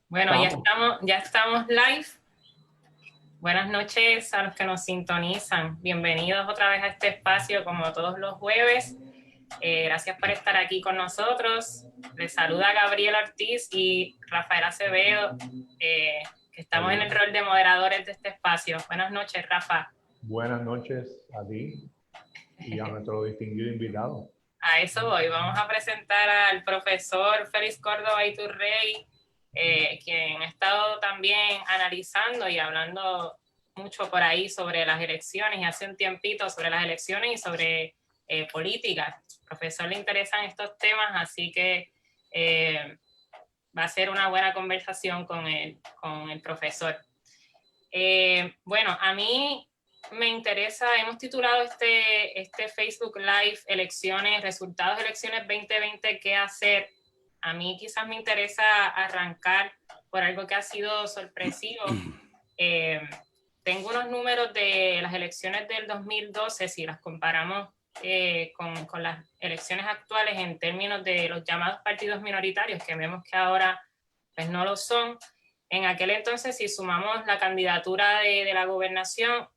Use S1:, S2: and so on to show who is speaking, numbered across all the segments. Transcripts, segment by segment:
S1: Bueno, ya estamos live. Buenas noches a los que nos sintonizan. Bienvenidos otra vez a este espacio como todos los jueves. Gracias por estar aquí con nosotros. Les saluda Gabriela Ortiz y Rafael Acevedo, que estamos en el rol de moderadores de este espacio. Buenas noches, Rafa.
S2: Buenas noches a ti y a nuestro distinguido invitado.
S1: A eso voy. Vamos a presentar al profesor Félix Córdoba Iturrey, quien ha estado también analizando y hablando mucho por ahí sobre las elecciones, y hace un tiempito sobre las elecciones y sobre política. Al profesor le interesan estos temas, así que va a ser una buena conversación con el profesor. Bueno, a mí me interesa, hemos titulado este Facebook Live Elecciones, Resultados de Elecciones 2020, ¿qué hacer? A mí quizás me interesa arrancar por algo que ha sido sorpresivo. Tengo unos números de las elecciones del 2012, si las comparamos con las elecciones actuales en términos de los llamados partidos minoritarios, que vemos que ahora pues no lo son. En aquel entonces, si sumamos la candidatura de la gobernación,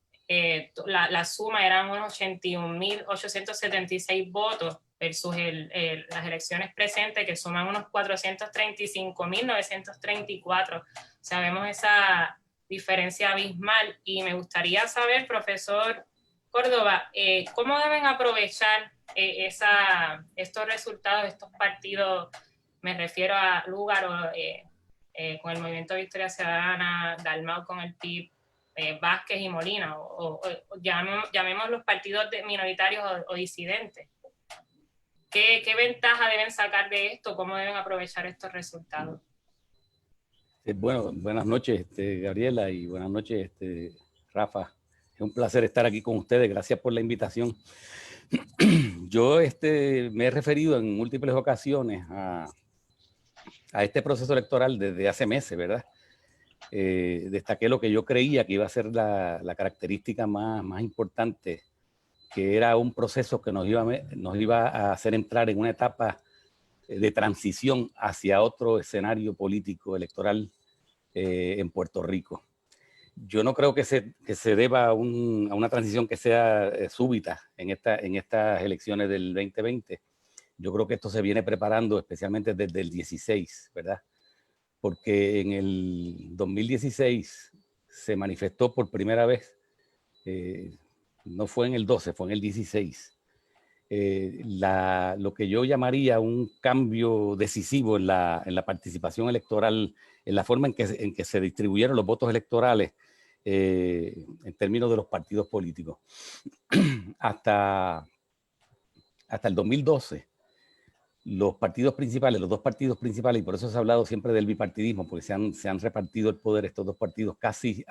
S1: la suma eran unos 81.876 votos versus las elecciones presentes, que suman unos 435.934. Sabemos esa diferencia abismal, y me gustaría saber, profesor Córdoba, ¿cómo deben aprovechar estos resultados, estos partidos? Me refiero a Lúgaro, con el Movimiento Victoria Ciudadana, Dalmau con el PIB, Vázquez y Molina, o llamemos los partidos minoritarios o disidentes. ¿Qué ventaja deben sacar de esto? ¿Cómo deben aprovechar estos resultados?
S3: Bueno, buenas noches, Gabriela, y buenas noches, Rafa. Es un placer estar aquí con ustedes. Gracias por la invitación. Yo me he referido en múltiples ocasiones a este proceso electoral desde hace meses, ¿verdad? Destaqué lo que yo creía que iba a ser la característica más importante, que era un proceso que nos iba a hacer entrar en una etapa de transición hacia otro escenario político electoral en Puerto Rico. Yo no creo que se deba a una transición que sea súbita en estas elecciones del 2020. Yo creo que esto se viene preparando especialmente desde el 16, ¿verdad? Porque en el 2016 se manifestó por primera vez, no fue en el 12, fue en el 16, lo que yo llamaría un cambio decisivo en la participación electoral, en la forma en que se distribuyeron los votos electorales en términos de los partidos políticos. Hasta el 2012, los partidos principales, los dos partidos principales, y por eso se ha hablado siempre del bipartidismo, porque se han repartido el poder estos dos partidos casi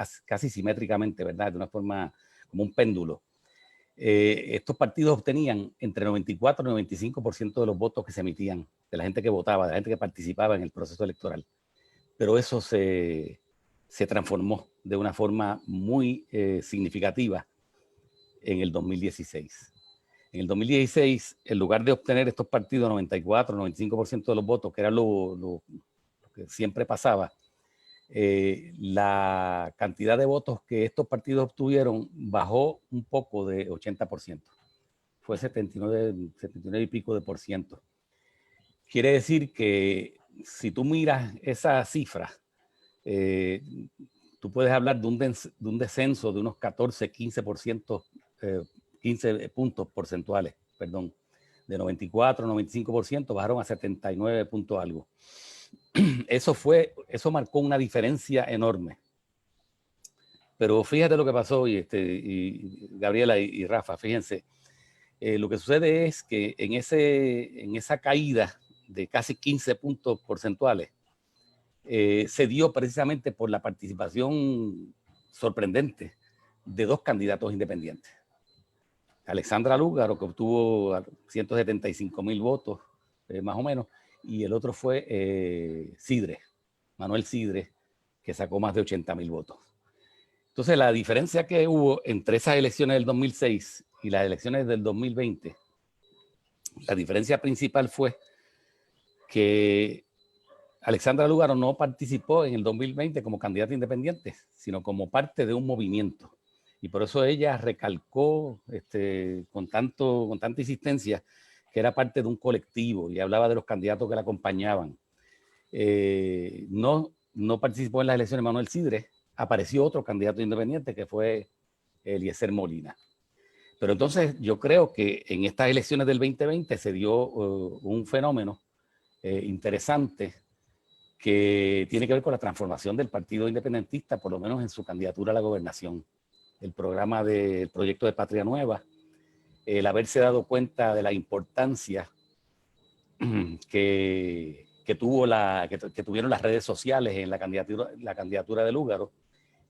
S3: simétricamente, ¿verdad? De una forma como un péndulo. Estos partidos obtenían entre 94 y 95% de los votos que se emitían, de la gente que votaba, de la gente que participaba en el proceso electoral. Pero eso se transformó de una forma muy significativa en el 2016. En el 2016, en lugar de obtener estos partidos 94, 95% de los votos, que era lo que siempre pasaba, la cantidad de votos que estos partidos obtuvieron bajó un poco de 80%. Fue 79 y pico de por ciento. Quiere decir que si tú miras esa cifra, tú puedes hablar de un descenso de unos 14, 15%, 15 puntos porcentuales, perdón. De 94, 95% bajaron a 79 puntos algo. Eso marcó una diferencia enorme. Pero fíjate lo que pasó, y Gabriela y Rafa, fíjense, lo que sucede es que en esa caída de casi 15 puntos porcentuales, se dio precisamente por la participación sorprendente de dos candidatos independientes. Alexandra Lúgaro, que obtuvo 175,000 votos, más o menos, y el otro fue Manuel Sidre, que sacó más de 80,000 votos. Entonces, la diferencia que hubo entre esas elecciones del 2006 y las elecciones del 2020, la diferencia principal fue que Alexandra Lúgaro no participó en el 2020 como candidata independiente, sino como parte de un movimiento. Y por eso ella recalcó con tanta insistencia que era parte de un colectivo y hablaba de los candidatos que la acompañaban. No participó en las elecciones Manuel Sidre, apareció otro candidato independiente que fue Eliezer Molina. Pero entonces yo creo que en estas elecciones del 2020 se dio un fenómeno interesante que tiene que ver con la transformación del Partido Independentista, por lo menos en su candidatura a la gobernación. El programa del proyecto de Patria Nueva, el haberse dado cuenta de la importancia que tuvieron las redes sociales en la candidatura de Lúgaro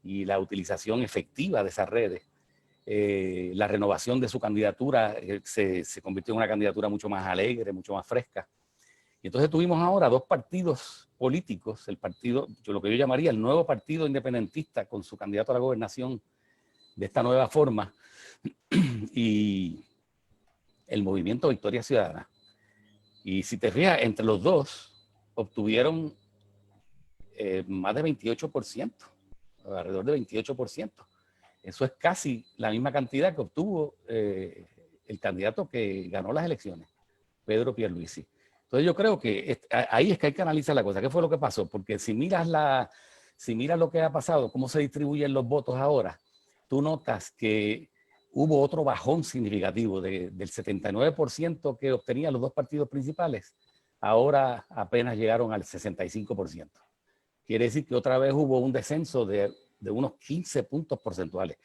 S3: y la utilización efectiva de esas redes. La renovación de su candidatura se convirtió en una candidatura mucho más alegre, mucho más fresca. Y entonces tuvimos ahora dos partidos políticos, lo que yo llamaría el nuevo partido independentista con su candidato a la gobernación de esta nueva forma, y el movimiento Victoria Ciudadana. Y si te fijas, entre los dos obtuvieron más de 28%, alrededor de 28%. Eso es casi la misma cantidad que obtuvo el candidato que ganó las elecciones, Pedro Pierluisi. Entonces yo creo que ahí es que hay que analizar la cosa. ¿Qué fue lo que pasó? Porque si miras lo que ha pasado, cómo se distribuyen los votos ahora, tú notas que hubo otro bajón significativo del 79% que obtenían los dos partidos principales. Ahora apenas llegaron al 65%. Quiere decir que otra vez hubo un descenso de unos 15 puntos porcentuales.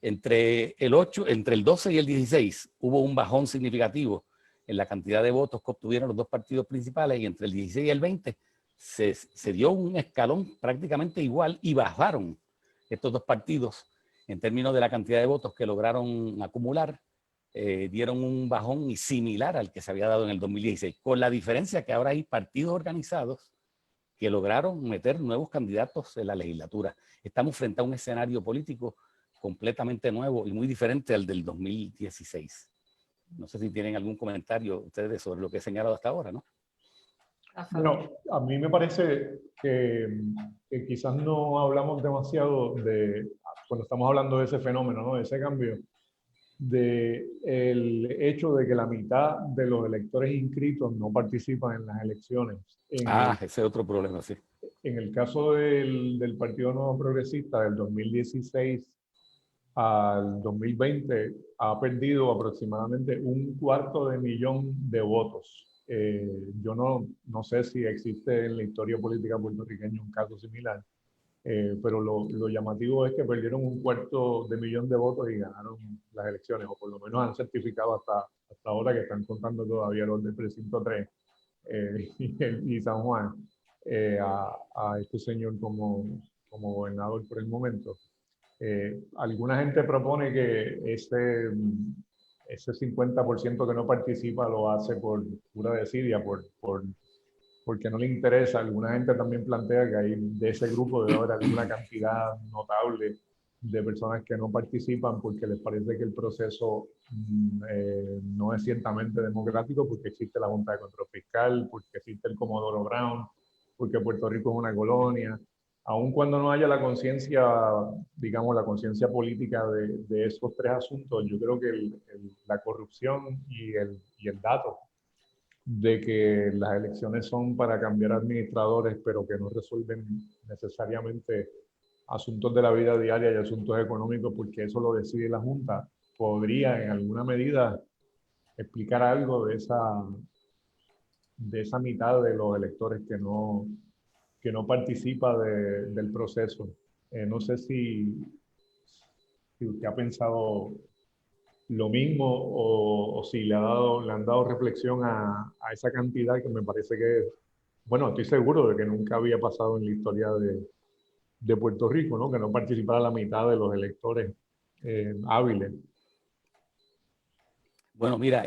S3: Entre el 12 y el 16 hubo un bajón significativo en la cantidad de votos que obtuvieron los dos partidos principales, y entre el 16 y el 20 se dio un escalón prácticamente igual y bajaron estos dos partidos en términos de la cantidad de votos que lograron acumular. Dieron un bajón similar al que se había dado en el 2016, con la diferencia que ahora hay partidos organizados que lograron meter nuevos candidatos en la legislatura. Estamos frente a un escenario político completamente nuevo y muy diferente al del 2016. No sé si tienen algún comentario ustedes sobre lo que he señalado hasta ahora, ¿no?
S2: Bueno, a mí me parece que quizás no hablamos demasiado cuando estamos hablando de ese fenómeno, ¿no? De ese cambio, del hecho de que la mitad de los electores inscritos no participan en las elecciones.
S3: Ese es otro problema, sí.
S2: En el caso del Partido Nuevo Progresista, del 2016 al 2020, ha perdido aproximadamente 250.000 de votos. Yo no sé si existe en la historia política puertorriqueña un caso similar, pero lo llamativo es que perdieron 250.000 de votos y ganaron las elecciones, o por lo menos han certificado hasta ahora, que están contando todavía los del precinto 3 y San Juan, a este señor como gobernador por el momento. Alguna gente propone que ese 50% que no participa lo hace por pura desidia, porque no le interesa. Alguna gente también plantea que hay de ese grupo debe haber alguna cantidad notable de personas que no participan porque les parece que el proceso no es ciertamente democrático, porque existe la Junta de Control Fiscal, porque existe el Comodoro Brown, porque Puerto Rico es una colonia. Aun cuando no haya la conciencia, digamos, la conciencia política de esos tres asuntos, yo creo que la corrupción y el dato de que las elecciones son para cambiar administradores, pero que no resuelven necesariamente asuntos de la vida diaria y asuntos económicos, porque eso lo decide la Junta, podría en alguna medida explicar algo de esa mitad de los electores que no participa del proceso. No sé si usted ha pensado lo mismo, o si le han dado reflexión a esa cantidad, que me parece que, bueno, estoy seguro de que nunca había pasado en la historia de Puerto Rico, ¿no? Que no participara la mitad de los electores hábiles.
S3: Bueno, mira,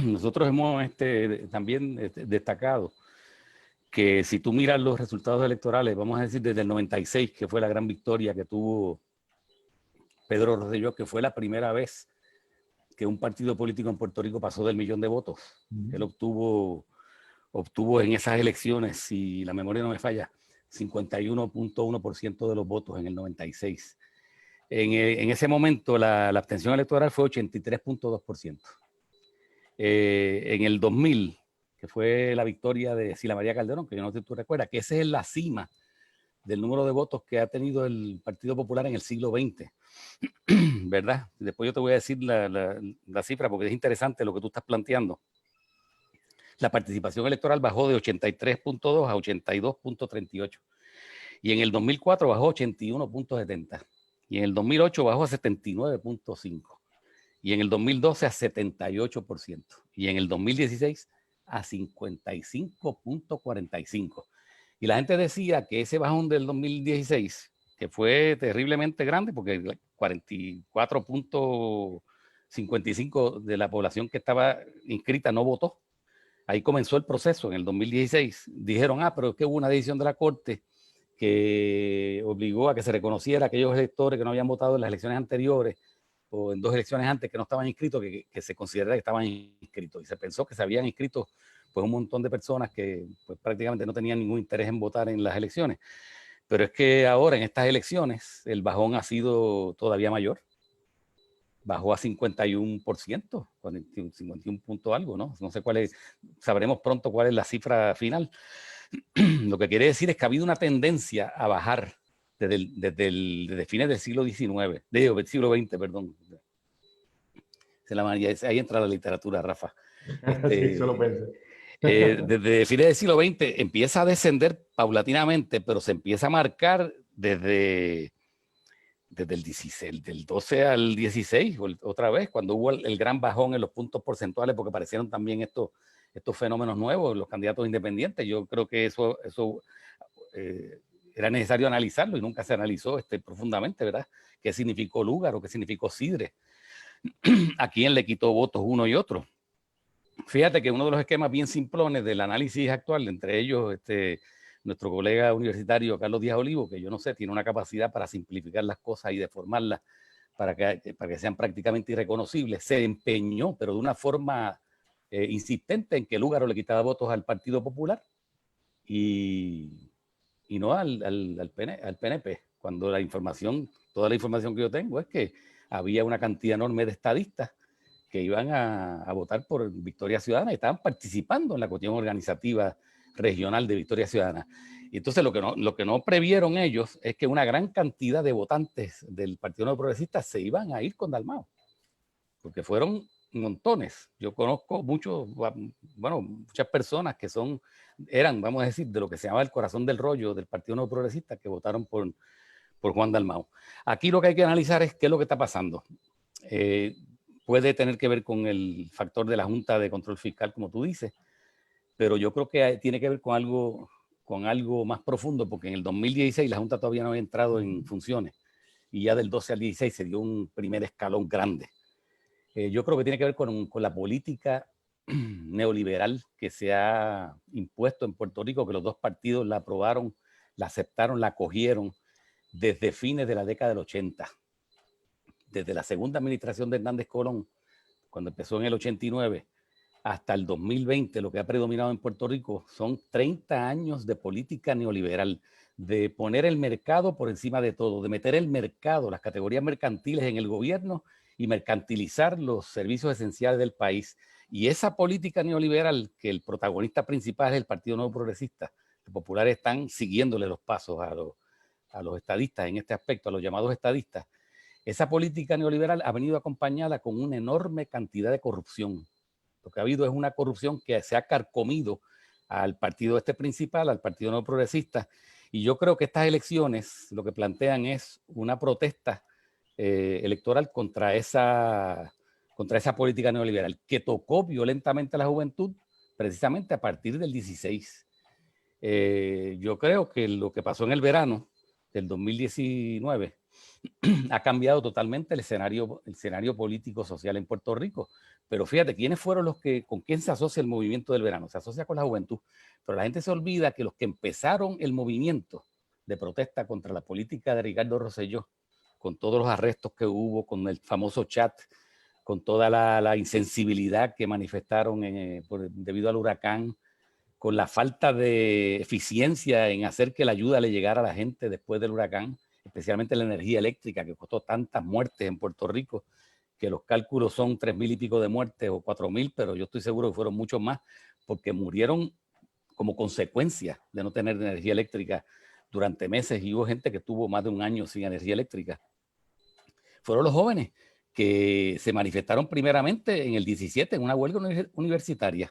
S3: nosotros hemos también destacado que si tú miras los resultados electorales, vamos a decir desde el 96, que fue la gran victoria que tuvo Pedro Rosselló, que fue la primera vez que un partido político en Puerto Rico pasó del 1.000.000 de votos. Él obtuvo obtuvo en esas elecciones, si la memoria no me falla, 51.1% de los votos en el 96. En ese momento la abstención electoral fue 83.2%. En el 2000, que fue la victoria de Sila María Calderón, que yo no sé si tú recuerdas, que esa es la cima del número de votos que ha tenido el Partido Popular en el siglo XX, ¿verdad? Después yo te voy a decir la cifra porque es interesante lo que tú estás planteando. La participación electoral bajó de 83.2 a 82.38. Y en el 2004 bajó a 81.70. Y en el 2008 bajó a 79.5. Y en el 2012 a 78%. Y en el 2016 a 55.45. Y la gente decía que ese bajón del 2016, que fue terriblemente grande, porque 44.55 de la población que estaba inscrita no votó. Ahí comenzó el proceso en el 2016. Dijeron, pero es que hubo una decisión de la Corte que obligó a que se reconociera a aquellos electores que no habían votado en las elecciones anteriores o en 2 elecciones antes que no estaban inscritos, que se considerara que estaban inscritos. Y se pensó que se habían inscrito pues, un montón de personas que pues, prácticamente no tenían ningún interés en votar en las elecciones. Pero es que ahora en estas elecciones el bajón ha sido todavía mayor. Bajó a 51%, 51 punto algo, ¿no? No sé cuál es, sabremos pronto cuál es la cifra final. Lo que quiere decir es que ha habido una tendencia a bajar desde fines del siglo XIX, del siglo XX, perdón. Ahí entra la literatura, Rafa.
S2: Sí, solo pensé.
S3: Desde fines del siglo XX empieza a descender paulatinamente, pero se empieza a marcar desde el 16, del 12 al 16, otra vez, cuando hubo el gran bajón en los puntos porcentuales, porque aparecieron también estos fenómenos nuevos, los candidatos independientes. Yo creo que eso era necesario analizarlo y nunca se analizó profundamente, ¿verdad? ¿Qué significó Lúgaro? ¿Qué significó Sidre? ¿A quién le quitó votos uno y otro? Fíjate que uno de los esquemas bien simplones del análisis actual, entre ellos nuestro colega universitario Carlos Díaz Olivo, que yo no sé, tiene una capacidad para simplificar las cosas y deformarlas para que sean prácticamente irreconocibles, se empeñó, pero de una forma insistente en que Lúgaro le quitaba votos al Partido Popular y no al PNP, cuando toda la información que yo tengo es que había una cantidad enorme de estadistas que iban a votar por Victoria Ciudadana y estaban participando en la cuestión organizativa regional de Victoria Ciudadana. Y entonces lo que no previeron ellos es que una gran cantidad de votantes del Partido Nuevo Progresista se iban a ir con Dalmau, porque fueron montones. Yo conozco muchas personas que eran, vamos a decir, de lo que se llama el corazón del rollo del Partido Nuevo Progresista, que votaron por Juan Dalmau. Aquí lo que hay que analizar es qué es lo que está pasando. Puede tener que ver con el factor de la Junta de Control Fiscal, como tú dices, pero yo creo que tiene que ver con algo más profundo, porque en el 2016 la Junta todavía no había entrado en funciones y ya del 12 al 16 se dio un primer escalón grande. Yo creo que tiene que ver con la política neoliberal que se ha impuesto en Puerto Rico, que los dos partidos la aprobaron, la aceptaron, la acogieron desde fines de la década del 80. Desde la segunda administración de Hernández Colón, cuando empezó en el 89, hasta el 2020, lo que ha predominado en Puerto Rico son 30 años de política neoliberal, de poner el mercado por encima de todo, de meter el mercado, las categorías mercantiles en el gobierno y mercantilizar los servicios esenciales del país. Y esa política neoliberal, que el protagonista principal es el Partido Nuevo Progresista, los populares están siguiéndole los pasos a los estadistas en este aspecto, a los llamados estadistas. Esa política neoliberal ha venido acompañada con una enorme cantidad de corrupción. Lo que ha habido es una corrupción que se ha carcomido al partido principal, al Partido Nuevo Progresista, y yo creo que estas elecciones lo que plantean es una protesta electoral contra esa política neoliberal que tocó violentamente a la juventud precisamente a partir del 16. Yo creo que lo que pasó en el verano del 2019 ha cambiado totalmente el escenario político social en Puerto Rico. Pero fíjate, ¿quiénes fueron con quién se asocia el movimiento del verano? Se asocia con la juventud. Pero la gente se olvida que los que empezaron el movimiento de protesta contra la política de Ricardo Rosselló, con todos los arrestos que hubo, con el famoso chat, con toda la insensibilidad que manifestaron debido al huracán, con la falta de eficiencia en hacer que la ayuda le llegara a la gente después del huracán, especialmente la energía eléctrica que costó tantas muertes en Puerto Rico, que los cálculos son 3.000 y pico de muertes o 4.000, pero yo estoy seguro que fueron muchos más, porque murieron como consecuencia de no tener energía eléctrica durante meses, y hubo gente que tuvo más de un año sin energía eléctrica. Fueron los jóvenes que se manifestaron primeramente en el 17 en una huelga universitaria,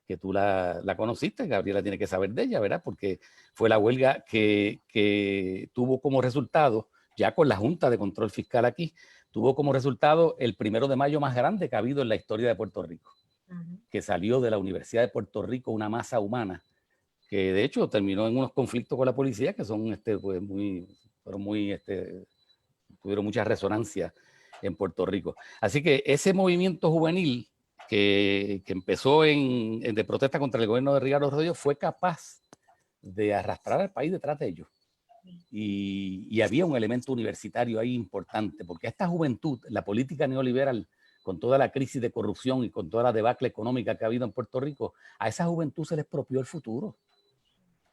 S3: que tú la conociste, Gabriela tiene que saber de ella, ¿verdad? Porque fue la huelga que tuvo como resultado, ya con la Junta de Control Fiscal aquí, tuvo como resultado el 1 de mayo más grande que ha habido en la historia de Puerto Rico, que salió de la Universidad de Puerto Rico una masa humana que de hecho terminó en unos conflictos con la policía que son pues tuvieron mucha resonancia en Puerto Rico. Así que ese movimiento juvenil que empezó de protesta contra el gobierno de Ricardo Rosselló fue capaz de arrastrar al país detrás de ellos. Y había un elemento universitario ahí importante, porque a esta juventud, la política neoliberal, con toda la crisis de corrupción y con toda la debacle económica que ha habido en Puerto Rico, a esa juventud se les expropió el futuro.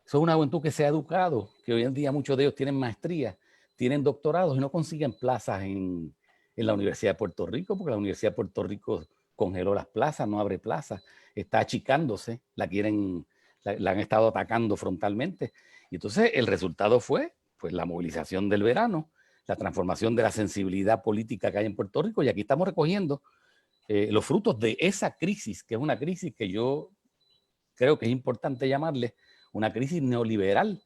S3: Son una juventud que se ha educado, que hoy en día muchos de ellos tienen maestría, tienen doctorados y no consiguen plazas en la Universidad de Puerto Rico, porque la Universidad de Puerto Rico congeló las plazas, no abre plazas, está achicándose, la han estado atacando frontalmente. Y entonces el resultado fue pues, la movilización del verano, la transformación de la sensibilidad política que hay en Puerto Rico, y aquí estamos recogiendo los frutos de esa crisis, que es una crisis que yo creo que es importante llamarle una crisis neoliberal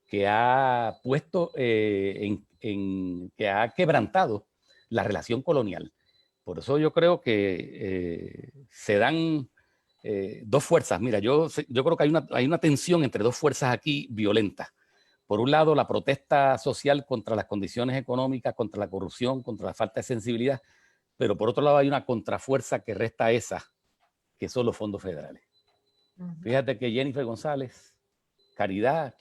S3: que ha puesto, que ha quebrantado la relación colonial. Por eso yo creo que se dan dos fuerzas. Mira, yo creo que hay una tensión entre dos fuerzas aquí violentas. Por un lado, la protesta social contra las condiciones económicas, contra la corrupción, contra la falta de sensibilidad, pero por otro lado hay una contrafuerza que resta a esa, que son los fondos federales. Fíjate que Jennifer González, Caridad,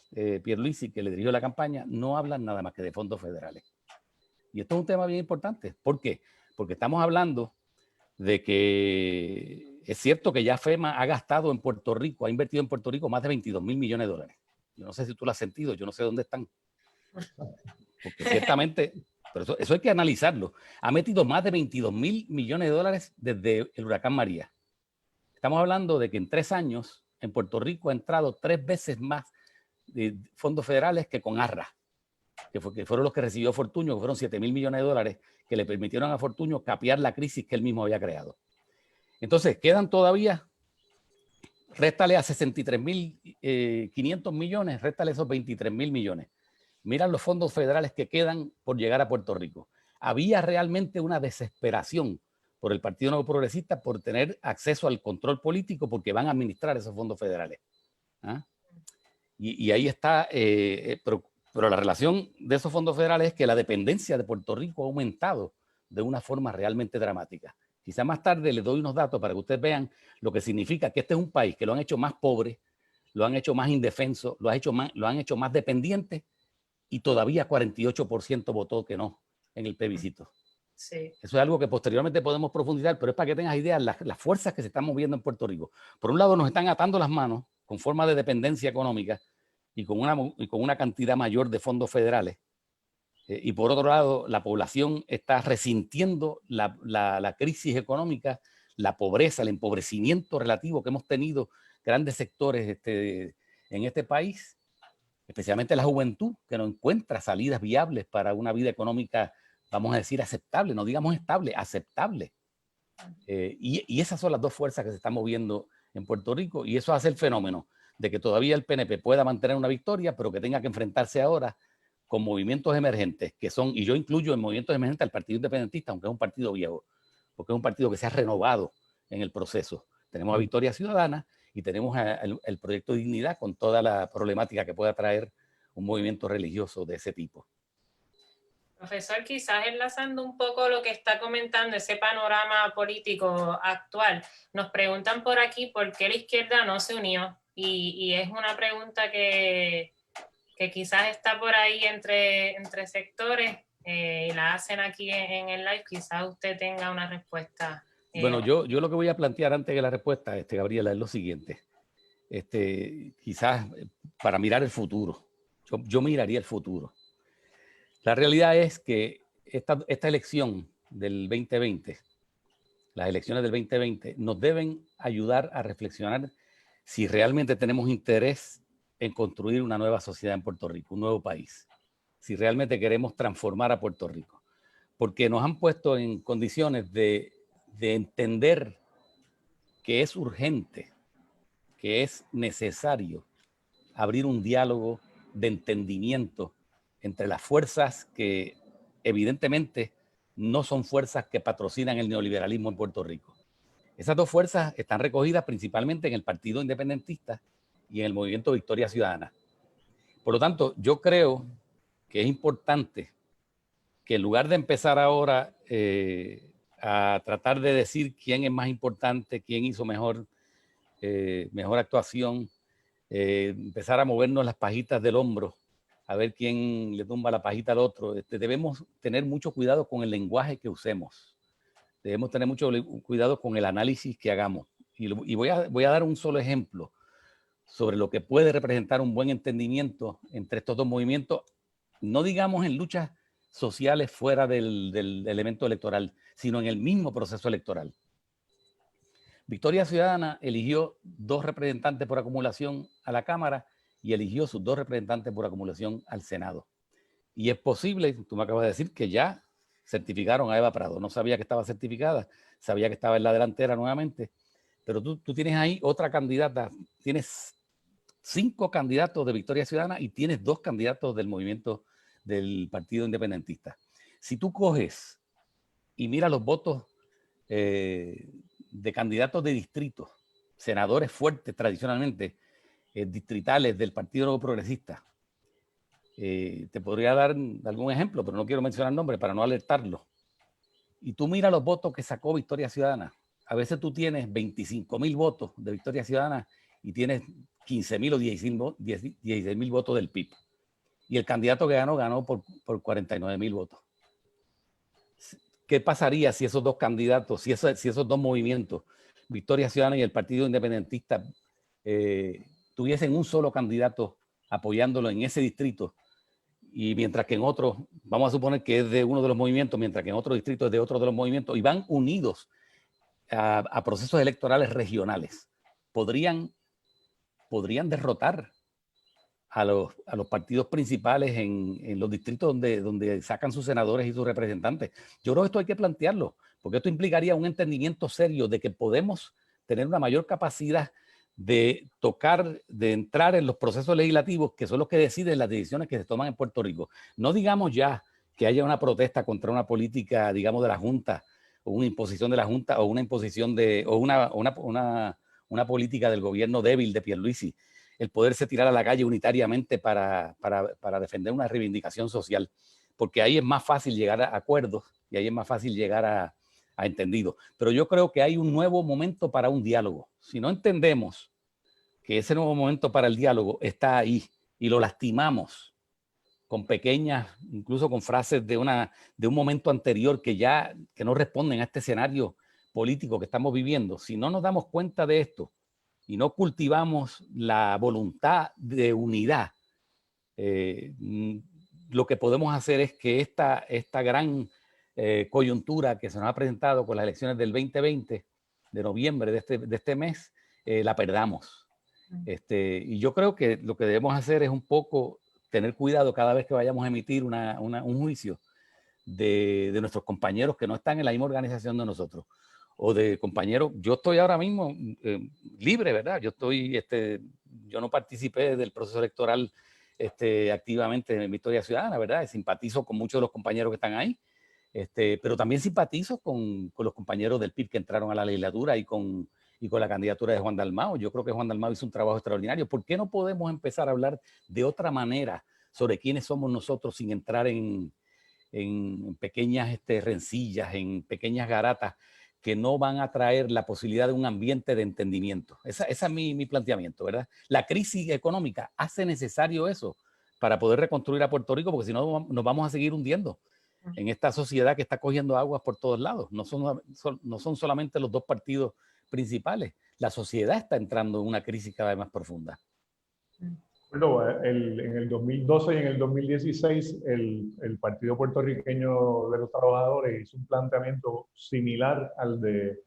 S3: Pierluisi, que le dirigió la campaña, no hablan nada más que de fondos federales. Y esto es un tema bien importante. ¿Por qué? Porque estamos hablando de que es cierto que ya FEMA ha gastado en Puerto Rico, ha invertido en Puerto Rico más de 22.000 millones de dólares. Yo no sé si tú lo has sentido, yo no sé dónde están. Porque ciertamente, pero eso hay que analizarlo. Ha metido más de 22.000 millones de dólares desde el huracán María. Estamos hablando de que en 3 años en Puerto Rico ha entrado 3 veces más de fondos federales que con ARRA, que fueron los que recibió Fortuño, que fueron 7.000 millones de dólares, que le permitieron a Fortuño capear la crisis que él mismo había creado. Entonces, quedan todavía, réstale a 63.500 millones, réstale esos 23.000 millones. Miran los fondos federales que quedan por llegar a Puerto Rico. Había realmente una desesperación por el Partido Nuevo Progresista por tener acceso al control político porque van a administrar esos fondos federales. ¿Ah? Y ahí está, pero la relación de esos fondos federales es que la dependencia de Puerto Rico ha aumentado de una forma realmente dramática. Quizá más tarde les doy unos datos para que ustedes vean lo que significa que este es un país que lo han hecho más pobre, lo han hecho más indefenso, lo han hecho más dependiente, y todavía 48% votó que no en el plebiscito. Sí. Eso es algo que posteriormente podemos profundizar, pero es para que tengas ideas las fuerzas que se están moviendo en Puerto Rico. Por un lado, nos están atando las manos con forma de dependencia económica y con una cantidad mayor de fondos federales. Y por otro lado, la población está resintiendo la crisis económica, la pobreza, el empobrecimiento relativo que hemos tenido grandes sectores en este país, especialmente la juventud, que no encuentra salidas viables para una vida económica, vamos a decir, aceptable, no digamos estable, aceptable. Y esas son las dos fuerzas que se están moviendo en Puerto Rico, y eso hace el fenómeno de que todavía el PNP pueda mantener una victoria, pero que tenga que enfrentarse ahora con movimientos emergentes, que son, y yo incluyo en movimientos emergentes al Partido Independentista, aunque es un partido viejo, porque es un partido que se ha renovado en el proceso. Tenemos a Victoria Ciudadana y tenemos el Proyecto Dignidad con toda la problemática que pueda traer un movimiento religioso de ese tipo.
S1: Profesor, quizás enlazando un poco lo que está comentando, ese panorama político actual, nos preguntan por aquí por qué la izquierda no se unió, y es una pregunta que quizás está por ahí entre sectores, y la hacen aquí en el live, quizás usted tenga una respuesta.
S3: Bueno, yo lo que voy a plantear antes de la respuesta, Gabriela, es lo siguiente. quizás para mirar el futuro. Yo miraría el futuro. La realidad es que esta elección del 2020, las elecciones del 2020, nos deben ayudar a reflexionar si realmente tenemos interés en construir una nueva sociedad en Puerto Rico, un nuevo país, si realmente queremos transformar a Puerto Rico, porque nos han puesto en condiciones de entender que es urgente, que es necesario abrir un diálogo de entendimiento entre las fuerzas que evidentemente no son fuerzas que patrocinan el neoliberalismo en Puerto Rico. Esas dos fuerzas están recogidas principalmente en el Partido Independentista y en el Movimiento Victoria Ciudadana. Por lo tanto, yo creo que es importante que en lugar de empezar ahora a tratar de decir quién es más importante, quién hizo mejor actuación, empezar a movernos las pajitas del hombro, a ver quién le tumba la pajita al otro. Debemos tener mucho cuidado con el lenguaje que usemos. Debemos tener mucho cuidado con el análisis que hagamos. Y voy a dar un solo ejemplo sobre lo que puede representar un buen entendimiento entre estos dos movimientos, no digamos en luchas sociales fuera del elemento electoral, sino en el mismo proceso electoral. Victoria Ciudadana eligió 2 representantes por acumulación a la Cámara y eligió sus 2 representantes por acumulación al Senado. Y es posible, tú me acabas de decir, que ya certificaron a Eva Prado. No sabía que estaba certificada, sabía que estaba en la delantera nuevamente, pero tú tienes ahí otra candidata, tienes 5 candidatos de Victoria Ciudadana y tienes 2 candidatos del movimiento del Partido Independentista. Si tú coges y miras los votos de candidatos de distrito, senadores fuertes tradicionalmente, distritales del Partido Nuevo Progresista, te podría dar algún ejemplo, pero no quiero mencionar nombres para no alertarlo. Y tú miras los votos que sacó Victoria Ciudadana. A veces tú tienes 25,000 votos de Victoria Ciudadana y tienes 15,000 o 16,000 votos del PIB. Y el candidato que ganó por 49,000 votos. ¿Qué pasaría si esos dos candidatos, si esos dos movimientos, Victoria Ciudadana y el Partido Independentista, tuviesen un solo candidato apoyándolo en ese distrito? Y mientras que en otro, vamos a suponer que es de uno de los movimientos, mientras que en otro distrito es de otro de los movimientos, y van unidos a procesos electorales regionales, podrían derrotar a los partidos principales en los distritos donde sacan sus senadores y sus representantes. Yo creo que esto hay que plantearlo, porque esto implicaría un entendimiento serio de que podemos tener una mayor capacidad de tocar, de entrar en los procesos legislativos que son los que deciden las decisiones que se toman en Puerto Rico. No digamos ya que haya una protesta contra una política, digamos, de la Junta, o una imposición de la Junta, o una imposición o una política del gobierno débil de Pierluisi, el poderse tirar a la calle unitariamente para defender una reivindicación social, porque ahí es más fácil llegar a acuerdos y ahí es más fácil llegar a entendidos. Pero yo creo que hay un nuevo momento para un diálogo. Si no entendemos que ese nuevo momento para el diálogo está ahí y lo lastimamos con pequeñas, incluso con frases de un momento anterior que no responden a este escenario político que estamos viviendo, si no nos damos cuenta de esto y no cultivamos la voluntad de unidad, lo que podemos hacer es que esta gran coyuntura que se nos ha presentado con las elecciones del 2020, de noviembre de este mes, la perdamos. Y yo creo que lo que debemos hacer es un poco tener cuidado cada vez que vayamos a emitir un juicio de nuestros compañeros que no están en la misma organización de nosotros, o de compañeros. Yo estoy ahora mismo libre, ¿verdad? Yo no participé del proceso electoral activamente en Victoria Ciudadana, ¿verdad? Simpatizo con muchos de los compañeros que están ahí, pero también simpatizo con los compañeros del PIB que entraron a la legislatura y con la candidatura de Juan Dalmau. Yo creo que Juan Dalmau hizo un trabajo extraordinario. ¿Por qué no podemos empezar a hablar de otra manera sobre quiénes somos nosotros sin entrar en pequeñas rencillas, en pequeñas garatas que no van a traer la posibilidad de un ambiente de entendimiento? Ese es mi planteamiento, ¿verdad? La crisis económica hace necesario eso para poder reconstruir a Puerto Rico, porque si no nos vamos a seguir hundiendo en esta sociedad que está cogiendo aguas por todos lados. No son solamente los dos partidos principales. la sociedad está entrando en una crisis cada vez más profunda.
S2: Bueno, en el 2012 y en el 2016 el Partido Puertorriqueño de los Trabajadores hizo un planteamiento similar al de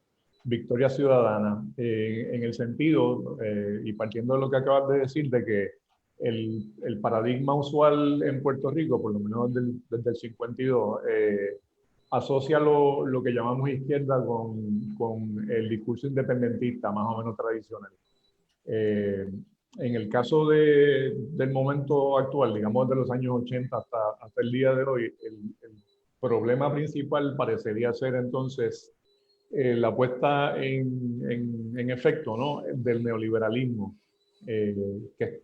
S2: Victoria Ciudadana, en el sentido, y partiendo de lo que acabas de decir, de que el paradigma usual en Puerto Rico, por lo menos desde el 52, asocia lo que llamamos izquierda con el discurso independentista más o menos tradicional. En el caso del momento actual, digamos de los años 80 hasta el día de hoy, el problema principal parecería ser entonces la puesta en efecto, ¿no?, del neoliberalismo, que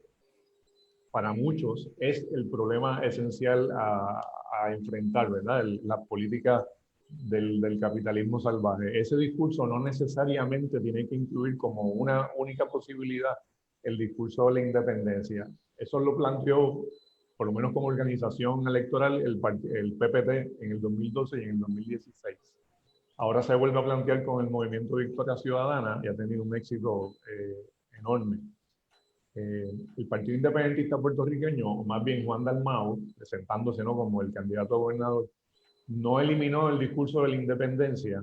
S2: para muchos es el problema esencial a enfrentar, ¿verdad? La política del capitalismo salvaje. Ese discurso no necesariamente tiene que incluir como una única posibilidad el discurso de la independencia. Eso lo planteó, por lo menos como organización electoral, el PPT en el 2012 y en el 2016. Ahora se vuelve a plantear con el movimiento Victoria Ciudadana y ha tenido un éxito enorme. El Partido Independentista Puertorriqueño, o más bien Juan Dalmau, presentándose, ¿no?, como el candidato a gobernador, no eliminó el discurso de la independencia,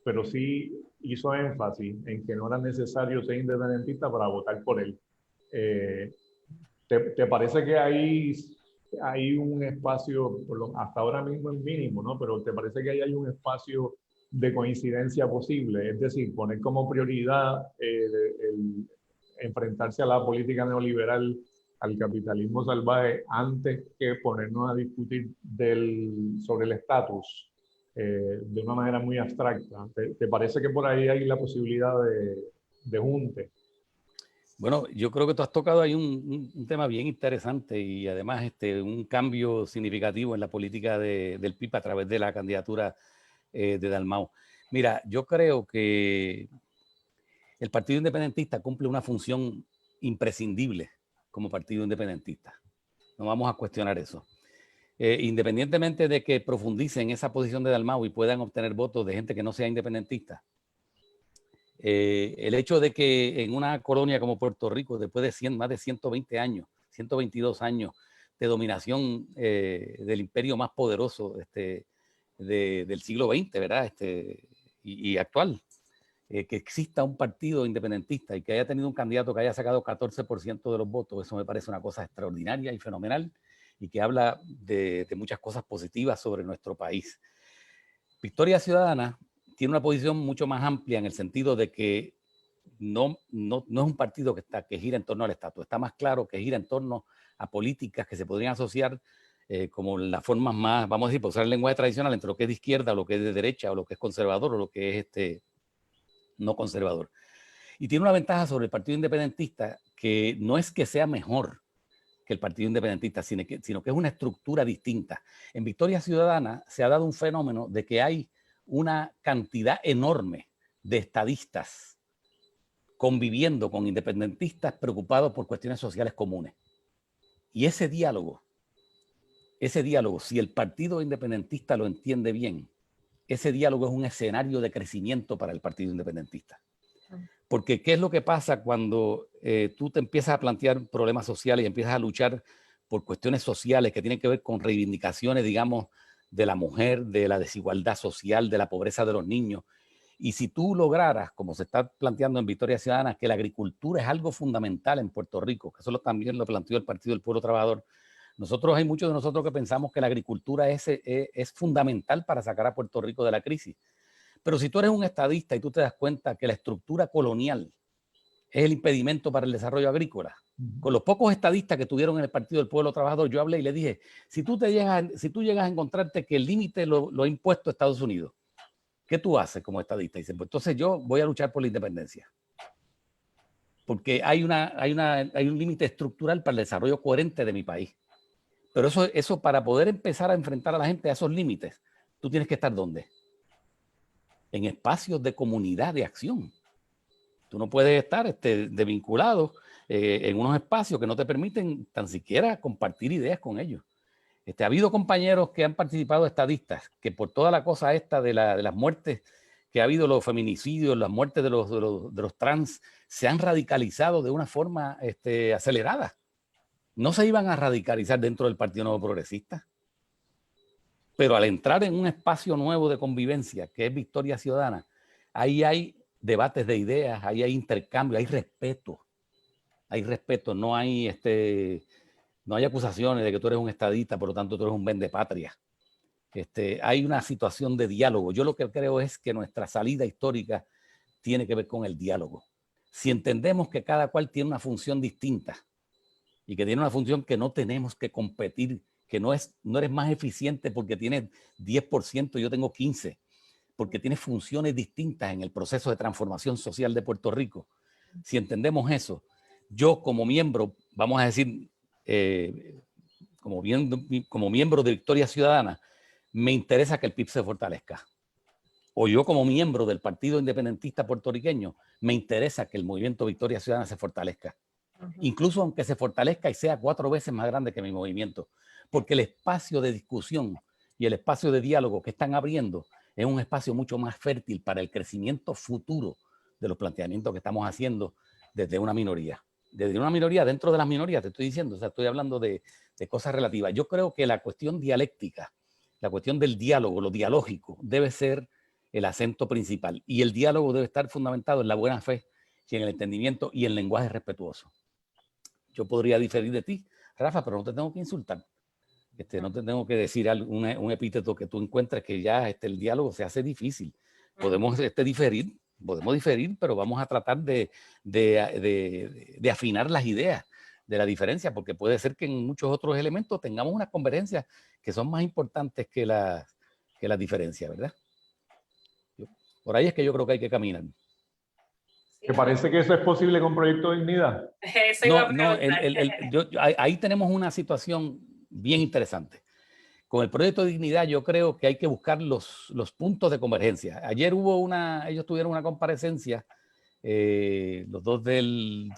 S2: pero sí hizo énfasis en que no era necesario ser independentista para votar por él. ¿Te parece que hay un espacio, hasta ahora mismo es mínimo, ¿no?, pero te parece que hay un espacio de coincidencia posible? Es decir, poner como prioridad enfrentarse a la política neoliberal, al capitalismo salvaje, antes que ponernos a discutir sobre el estatus de una manera muy abstracta. ¿Te parece que por ahí hay la posibilidad de junte?
S3: Bueno, yo creo que tú has tocado ahí un tema bien interesante y además un cambio significativo en la política del PIB a través de la candidatura de Dalmau. Mira, yo creo que el Partido Independentista cumple una función imprescindible como partido independentista. No vamos a cuestionar eso. Independientemente de que profundicen esa posición de Dalmau y puedan obtener votos de gente que no sea independentista, el hecho de que en una colonia como Puerto Rico, después de más de 120 años, 122 años de dominación del imperio más poderoso del siglo XX, ¿verdad? Y actual, que exista un partido independentista y que haya tenido un candidato que haya sacado 14% de los votos, eso me parece una cosa extraordinaria y fenomenal y que habla de muchas cosas positivas sobre nuestro país. Victoria Ciudadana tiene una posición mucho más amplia en el sentido de que no es un partido que gira en torno al estatus, está más claro que gira en torno a políticas que se podrían asociar como las formas más, vamos a decir, por usar el lenguaje tradicional, entre lo que es de izquierda, o lo que es de derecha, o lo que es conservador, o lo que es no conservador. Y tiene una ventaja sobre el Partido Independentista, que no es que sea mejor que el Partido Independentista, sino que es una estructura distinta. En Victoria Ciudadana se ha dado un fenómeno de que hay una cantidad enorme de estadistas conviviendo con independentistas preocupados por cuestiones sociales comunes. Y ese diálogo, si el Partido Independentista lo entiende bien, ese diálogo es un escenario de crecimiento para el Partido Independentista. Porque ¿qué es lo que pasa cuando tú te empiezas a plantear problemas sociales y empiezas a luchar por cuestiones sociales que tienen que ver con reivindicaciones, digamos, de la mujer, de la desigualdad social, de la pobreza de los niños? Y si tú lograras, como se está planteando en Victoria Ciudadana, que la agricultura es algo fundamental en Puerto Rico, que eso también lo planteó el Partido del Pueblo Trabajador, hay muchos de nosotros que pensamos que la agricultura es fundamental para sacar a Puerto Rico de la crisis. Pero si tú eres un estadista y tú te das cuenta que la estructura colonial es el impedimento para el desarrollo agrícola, con los pocos estadistas que tuvieron en el Partido del Pueblo Trabajador, yo hablé y le dije, si tú llegas a encontrarte que el límite lo ha impuesto Estados Unidos, ¿qué tú haces como estadista? Y dice, pues entonces yo voy a luchar por la independencia. Porque hay un límite estructural para el desarrollo coherente de mi país. Pero eso para poder empezar a enfrentar a la gente a esos límites, tú tienes que estar ¿dónde? En espacios de comunidad de acción. Tú no puedes estar desvinculado en unos espacios que no te permiten tan siquiera compartir ideas con ellos. Ha habido compañeros que han participado estadistas que por toda la cosa esta de las muertes que ha habido los feminicidios, las muertes de los trans, se han radicalizado de una forma acelerada. No se iban a radicalizar dentro del Partido Nuevo Progresista, pero al entrar en un espacio nuevo de convivencia, que es Victoria Ciudadana, ahí hay debates de ideas, ahí hay intercambio, hay respeto, no hay, no hay acusaciones de que tú eres un estadista, por lo tanto tú eres un vendepatria. Hay una situación de diálogo. Yo lo que creo es que nuestra salida histórica tiene que ver con el diálogo. Si entendemos que cada cual tiene una función distinta y que tiene una función que no tenemos que competir, que no eres más eficiente porque tienes 10%, yo tengo 15%, porque tienes funciones distintas en el proceso de transformación social de Puerto Rico. Si entendemos eso, yo como miembro, vamos a decir, como miembro de Victoria Ciudadana, me interesa que el PIB se fortalezca. O yo como miembro del Partido Independentista Puertorriqueño, me interesa que el movimiento Victoria Ciudadana se fortalezca. Incluso aunque se fortalezca y sea 4 veces más grande que mi movimiento. Porque el espacio de discusión y el espacio de diálogo que están abriendo es un espacio mucho más fértil para el crecimiento futuro de los planteamientos que estamos haciendo desde una minoría. Desde una minoría, dentro de las minorías, te estoy diciendo, o sea, estoy hablando de cosas relativas. Yo creo que la cuestión dialéctica, la cuestión del diálogo, lo dialógico, debe ser el acento principal. Y el diálogo debe estar fundamentado en la buena fe y en el entendimiento y el lenguaje respetuoso. Yo podría diferir de ti, Rafa, pero no te tengo que insultar. No te tengo que decir un epíteto que tú encuentres que ya el diálogo se hace difícil. Podemos diferir, pero vamos a tratar de afinar las ideas de la diferencia, porque puede ser que en muchos otros elementos tengamos unas convergencias que son más importantes que las diferencias, ¿verdad? Por ahí es que yo creo que hay que caminar.
S2: ¿Te parece que eso es posible con Proyecto Dignidad?
S3: Ahí tenemos una situación bien interesante. Con el Proyecto de Dignidad yo creo que hay que buscar los puntos de convergencia. Ayer ellos tuvieron una comparecencia, los dos del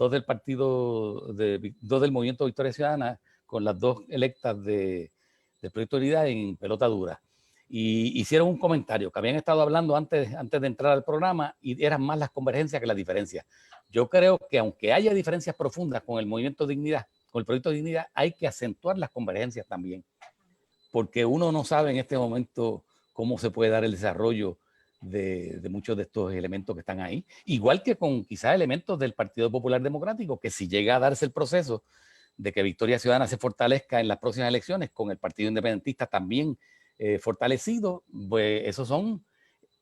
S3: Movimiento Victoria Ciudadana, con las dos electas del Proyecto de Dignidad en pelota dura. Y hicieron un comentario que habían estado hablando antes de entrar al programa y eran más las convergencias que las diferencias. Yo creo que aunque haya diferencias profundas con el Movimiento de Dignidad, con el Proyecto de Dignidad, hay que acentuar las convergencias también, porque uno no sabe en este momento cómo se puede dar el desarrollo de muchos de estos elementos que están ahí, igual que con quizás elementos del Partido Popular Democrático, que si llega a darse el proceso de que Victoria Ciudadana se fortalezca en las próximas elecciones, con el Partido Independentista también fortalecido, pues esos son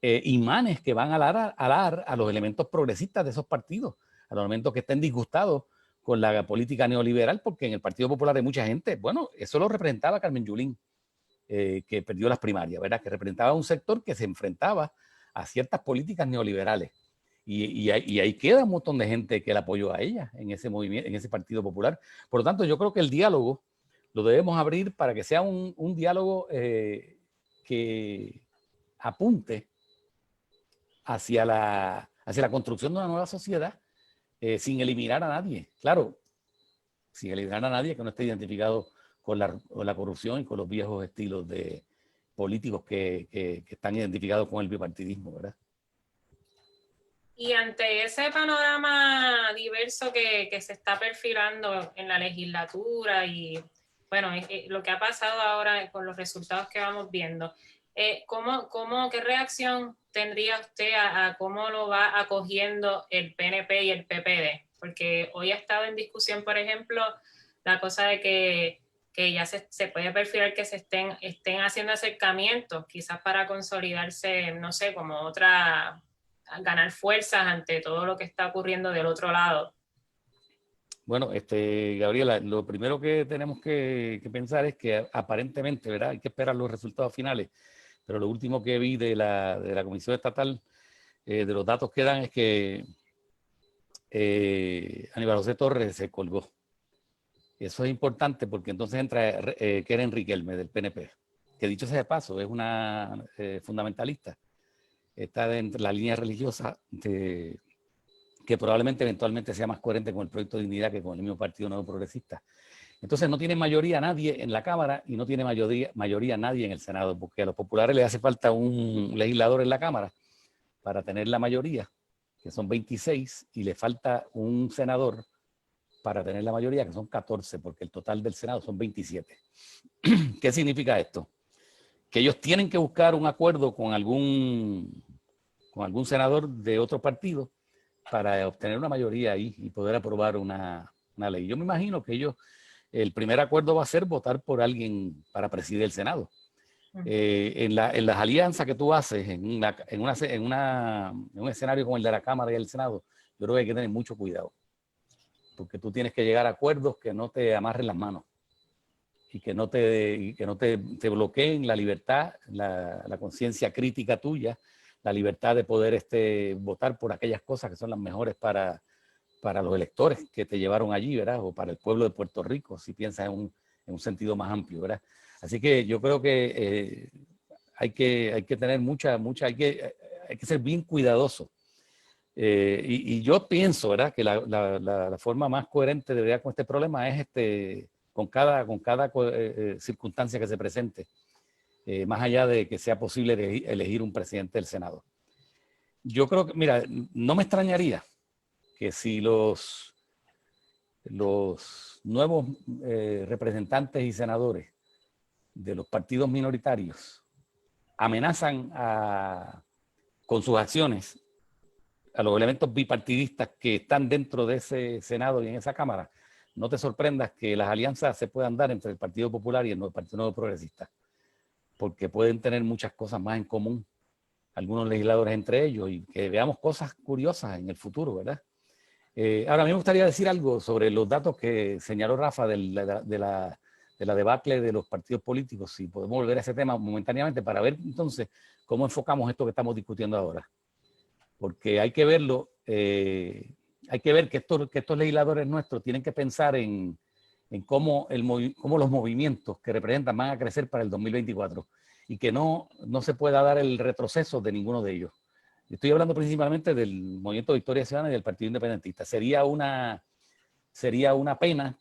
S3: imanes que van a alar a los elementos progresistas de esos partidos, a los elementos que estén disgustados con la política neoliberal, porque en el Partido Popular hay mucha gente, bueno, eso lo representaba Carmen Yulín, que perdió las primarias, ¿verdad? Que representaba un sector que se enfrentaba a ciertas políticas neoliberales. Y ahí queda un montón de gente que la apoyó a ella en ese movimiento, en ese Partido Popular. Por lo tanto, yo creo que el diálogo lo debemos abrir para que sea un diálogo que apunte hacia la construcción de una nueva sociedad, sin eliminar a nadie. Claro, sin eliminar a nadie que no esté identificado con la corrupción y con los viejos estilos de políticos que están identificados con el bipartidismo, ¿verdad?
S1: Y ante ese panorama diverso que se está perfilando en la legislatura y, bueno, lo que ha pasado ahora con los resultados que vamos viendo, ¿qué reacción tendría usted a cómo lo va acogiendo el PNP y el PPD? Porque hoy ha estado en discusión, por ejemplo, la cosa de que ya se puede perfilar que se estén haciendo acercamientos, quizás para consolidarse, no sé, como ganar fuerzas ante todo lo que está ocurriendo del otro lado.
S3: Bueno, Gabriela, lo primero que tenemos que pensar es que aparentemente, ¿verdad? Hay que esperar los resultados finales, pero lo último que vi de la Comisión Estatal, de los datos que dan, es que Aníbal José Torres se colgó. Eso es importante porque entonces entra Keren Riquelme del PNP, que dicho sea de paso, es una fundamentalista. Está dentro de la línea religiosa que probablemente eventualmente sea más coherente con el Proyecto de Dignidad que con el mismo Partido Nuevo Progresista. Entonces no tiene mayoría nadie en la Cámara y no tiene mayoría nadie en el Senado, porque a los populares les hace falta un legislador en la Cámara, para tener la mayoría, que son 26, y le falta un senador para tener la mayoría, que son 14, porque el total del Senado son 27. ¿Qué significa esto? Que ellos tienen que buscar un acuerdo con algún senador de otro partido para obtener una mayoría ahí y poder aprobar una ley. Yo me imagino que ellos, el primer acuerdo va a ser votar por alguien para presidir el Senado. En las alianzas que tú haces en un escenario como el de la Cámara y el Senado, yo creo que hay que tener mucho cuidado, porque tú tienes que llegar a acuerdos que no te amarren las manos y que no te bloqueen la libertad, la conciencia crítica tuya, la libertad de poder votar por aquellas cosas que son las mejores para los electores que te llevaron allí, ¿verdad? O para el pueblo de Puerto Rico, si piensas en un sentido más amplio, ¿verdad? Así que yo creo que hay que tener hay que ser bien cuidadoso. Y yo pienso, ¿verdad?, que la forma más coherente de bregar con este problema es con cada circunstancia que se presente, más allá de que sea posible elegir un presidente del Senado. Yo creo que, mira, no me extrañaría que si los nuevos representantes y senadores de los partidos minoritarios amenazan con sus acciones a los elementos bipartidistas que están dentro de ese Senado y en esa Cámara, no te sorprendas que las alianzas se puedan dar entre el Partido Popular y el Partido Nuevo Progresista, porque pueden tener muchas cosas más en común, algunos legisladores entre ellos, y que veamos cosas curiosas en el futuro, ¿verdad? Ahora, a mí me gustaría decir algo sobre los datos que señaló Rafa de la debacle de los partidos políticos, si podemos volver a ese tema momentáneamente para ver entonces cómo enfocamos esto que estamos discutiendo ahora. Porque hay que verlo, hay que ver que estos legisladores nuestros tienen que pensar en cómo los movimientos que representan van a crecer para el 2024 y que no se pueda dar el retroceso de ninguno de ellos. Estoy hablando principalmente del Movimiento Victoria Ciudadana y del Partido Independentista. Sería una pena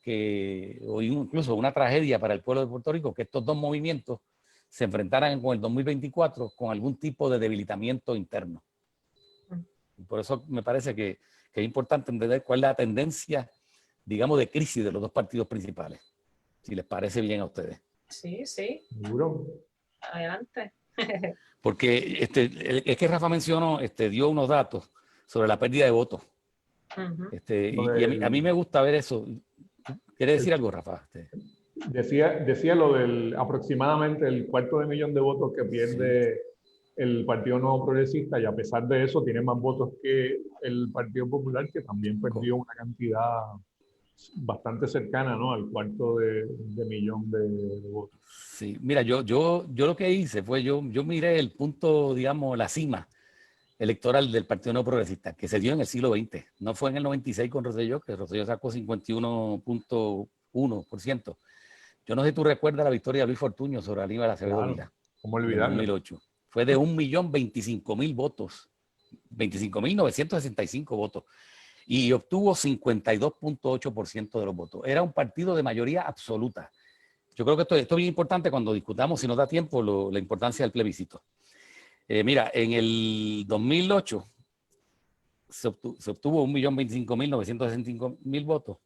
S3: o incluso una tragedia para el pueblo de Puerto Rico que estos dos movimientos se enfrentaran con el 2024 con algún tipo de debilitamiento interno. Y por eso me parece que es importante entender cuál es la tendencia, digamos, de crisis de los dos partidos principales, si les parece bien a ustedes.
S1: Sí, sí.
S2: ¿Seguro?
S1: Adelante.
S3: Porque es que Rafa mencionó, dio unos datos sobre la pérdida de votos. Y a mí me gusta ver eso. ¿Quiere decir algo, Rafa?
S2: Decía lo del aproximadamente el 250,000 de votos que pierde el Partido Nuevo Progresista, y a pesar de eso tiene más votos que el Partido Popular, que también perdió una cantidad bastante cercana, ¿no?, al 250,000 de votos.
S3: Sí, mira, yo lo que hice fue, yo miré el punto, digamos, la cima electoral del Partido Nuevo Progresista, que se dio en el siglo XX. No fue en el 96 con Rosselló, que Rosselló sacó 51.1%. Yo no sé si tú recuerdas la victoria de Luis Fortuño sobre Aníbal Acevedo Vilá.
S2: ¿Cómo olvidarlo?
S3: En 2008. Fue de 1.025.000 votos, 25.965 votos, y obtuvo 52.8% de los votos. Era un partido de mayoría absoluta. Yo creo que esto es bien importante cuando discutamos, si nos da tiempo, la importancia del plebiscito. Mira, en el 2008 se obtuvo 1.025.965 votos,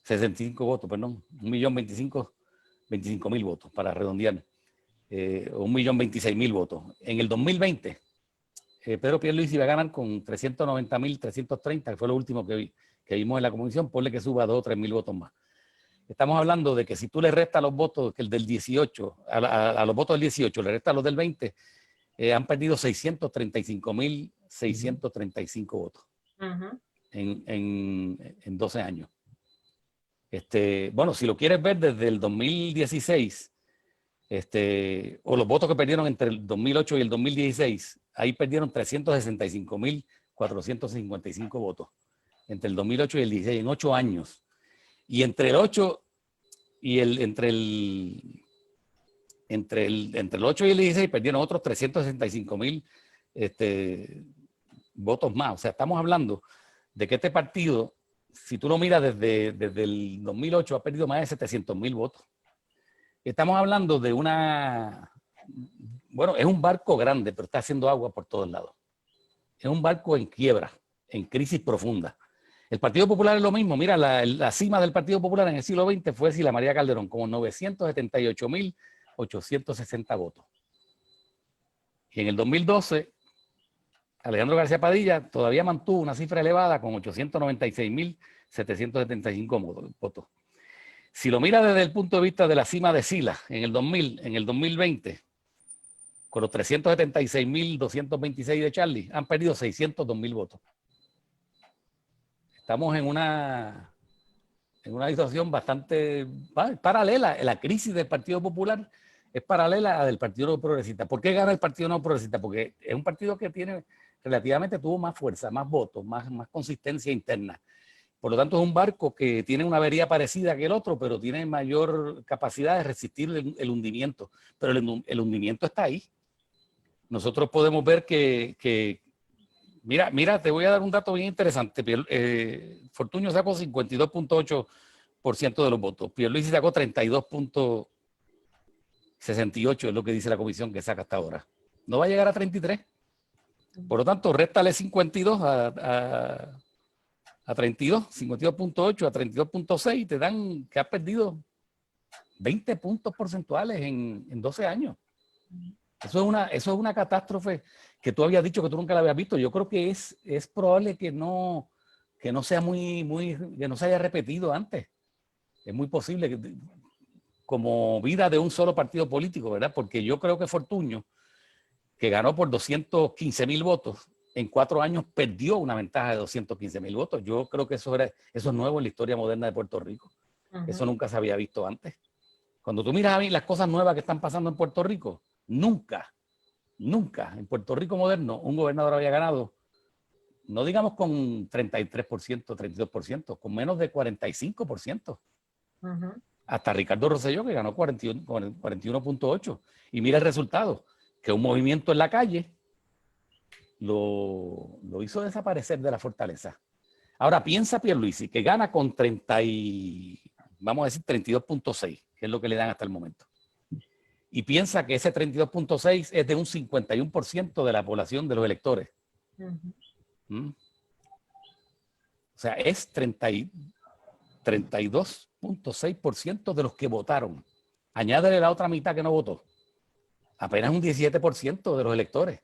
S3: 65 votos, perdón, 1.025.000 votos, para redondear, 1.026.000 votos. En el 2020, Pedro Pierluisi iba a ganar con 390.330, que fue lo último que vimos en la comisión, ponle que suba 2 o 3.000 votos más. Estamos hablando de que si tú le restas los votos que el del 18, a los votos del 18, le restas los del 20, han perdido 635.635 votos en 12 años. Bueno, si lo quieres ver desde el 2016, o los votos que perdieron entre el 2008 y el 2016, ahí perdieron 365.455 votos entre el 2008 y el 16, en 8 años. Y entre el 8 y el 8 y el 16 perdieron otros 365.000 votos más. O sea, estamos hablando de que este partido, si tú lo miras desde el 2008, ha perdido más de 700.000 votos. Estamos hablando de bueno, es un barco grande, pero está haciendo agua por todos lados. es un barco en quiebra, en crisis profunda. El Partido Popular es lo mismo. Mira, la cima del Partido Popular en el siglo XX fue Sila María Calderón, como 978.860 votos. Y en el 2012, Alejandro García Padilla todavía mantuvo una cifra elevada con 896.775 votos. Si lo mira desde el punto de vista de la cima de Sila en el 2020, con los 376.226 de Charlie, han perdido 602.000 votos. Estamos en una situación bastante paralela. La crisis del Partido Popular es paralela a la del Partido Nuevo Progresista. ¿Por qué gana el Partido Nuevo Progresista? Porque es un partido que tuvo más fuerza, más votos, más consistencia interna. Por lo tanto, es un barco que tiene una avería parecida que el otro, pero tiene mayor capacidad de resistir el hundimiento. Pero el hundimiento está ahí. Nosotros podemos ver que mira, te voy a dar un dato bien interesante. Fortuño sacó 52.8% de los votos. Pierluisi sacó 32.68, es lo que dice la comisión que saca hasta ahora. No va a llegar a 33. Por lo tanto, réstale 52 a 32, 52.8 a 32.6, te dan que has perdido 20 puntos porcentuales en 12 años. Eso es una catástrofe que tú habías dicho que tú nunca la habías visto. Yo creo que es probable que no sea que no se haya repetido antes. Es muy posible que, como vida de un solo partido político, ¿verdad? Porque yo creo que Fortuño, que ganó por 215.000 votos, en 4 años perdió una ventaja de 215.000 votos. Yo creo que eso es nuevo en la historia moderna de Puerto Rico. Eso nunca se había visto antes. Cuando tú miras a mí las cosas nuevas que están pasando en Puerto Rico, nunca en Puerto Rico moderno un gobernador había ganado, no digamos con 33%, 32%, con menos de 45%. Hasta Ricardo Rosselló, que ganó 41.8%. Y mira el resultado, que un movimiento en la calle lo hizo desaparecer de la fortaleza. Ahora piensa Pierluisi, que gana con 32.6, que es lo que le dan hasta el momento. Y piensa que ese 32.6 es de un 51% de la población de los electores. O sea, es 32.6% de los que votaron. Añádele la otra mitad que no votó. Apenas un 17% de los electores.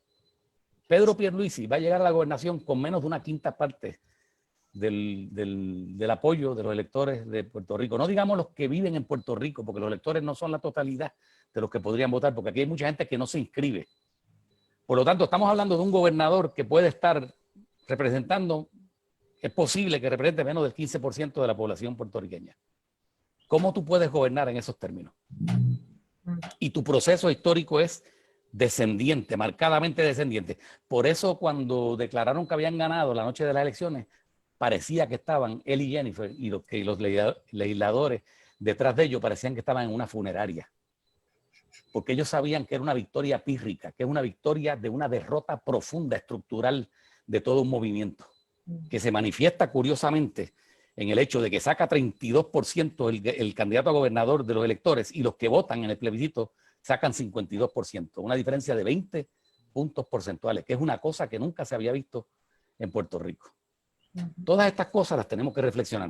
S3: Pedro Pierluisi va a llegar a la gobernación con menos de una quinta parte del apoyo de los electores de Puerto Rico. No digamos los que viven en Puerto Rico, porque los electores no son la totalidad de los que podrían votar, porque aquí hay mucha gente que no se inscribe. Por lo tanto, estamos hablando de un gobernador que puede estar representando, es posible que represente menos del 15% de la población puertorriqueña. ¿Cómo tú puedes gobernar en esos términos? Y tu proceso histórico es descendiente, marcadamente descendiente. Por eso cuando declararon que habían ganado la noche de las elecciones, parecía que estaban él y Jennifer y los legisladores detrás de ellos parecían que estaban en una funeraria. Porque ellos sabían que era una victoria pírrica, que es una victoria de una derrota profunda, estructural de todo un movimiento, que se manifiesta curiosamente en el hecho de que saca 32% el candidato a gobernador de los electores y los que votan en el plebiscito sacan 52%, una diferencia de 20 puntos porcentuales, que es una cosa que nunca se había visto en Puerto Rico. Todas estas cosas las tenemos que reflexionar,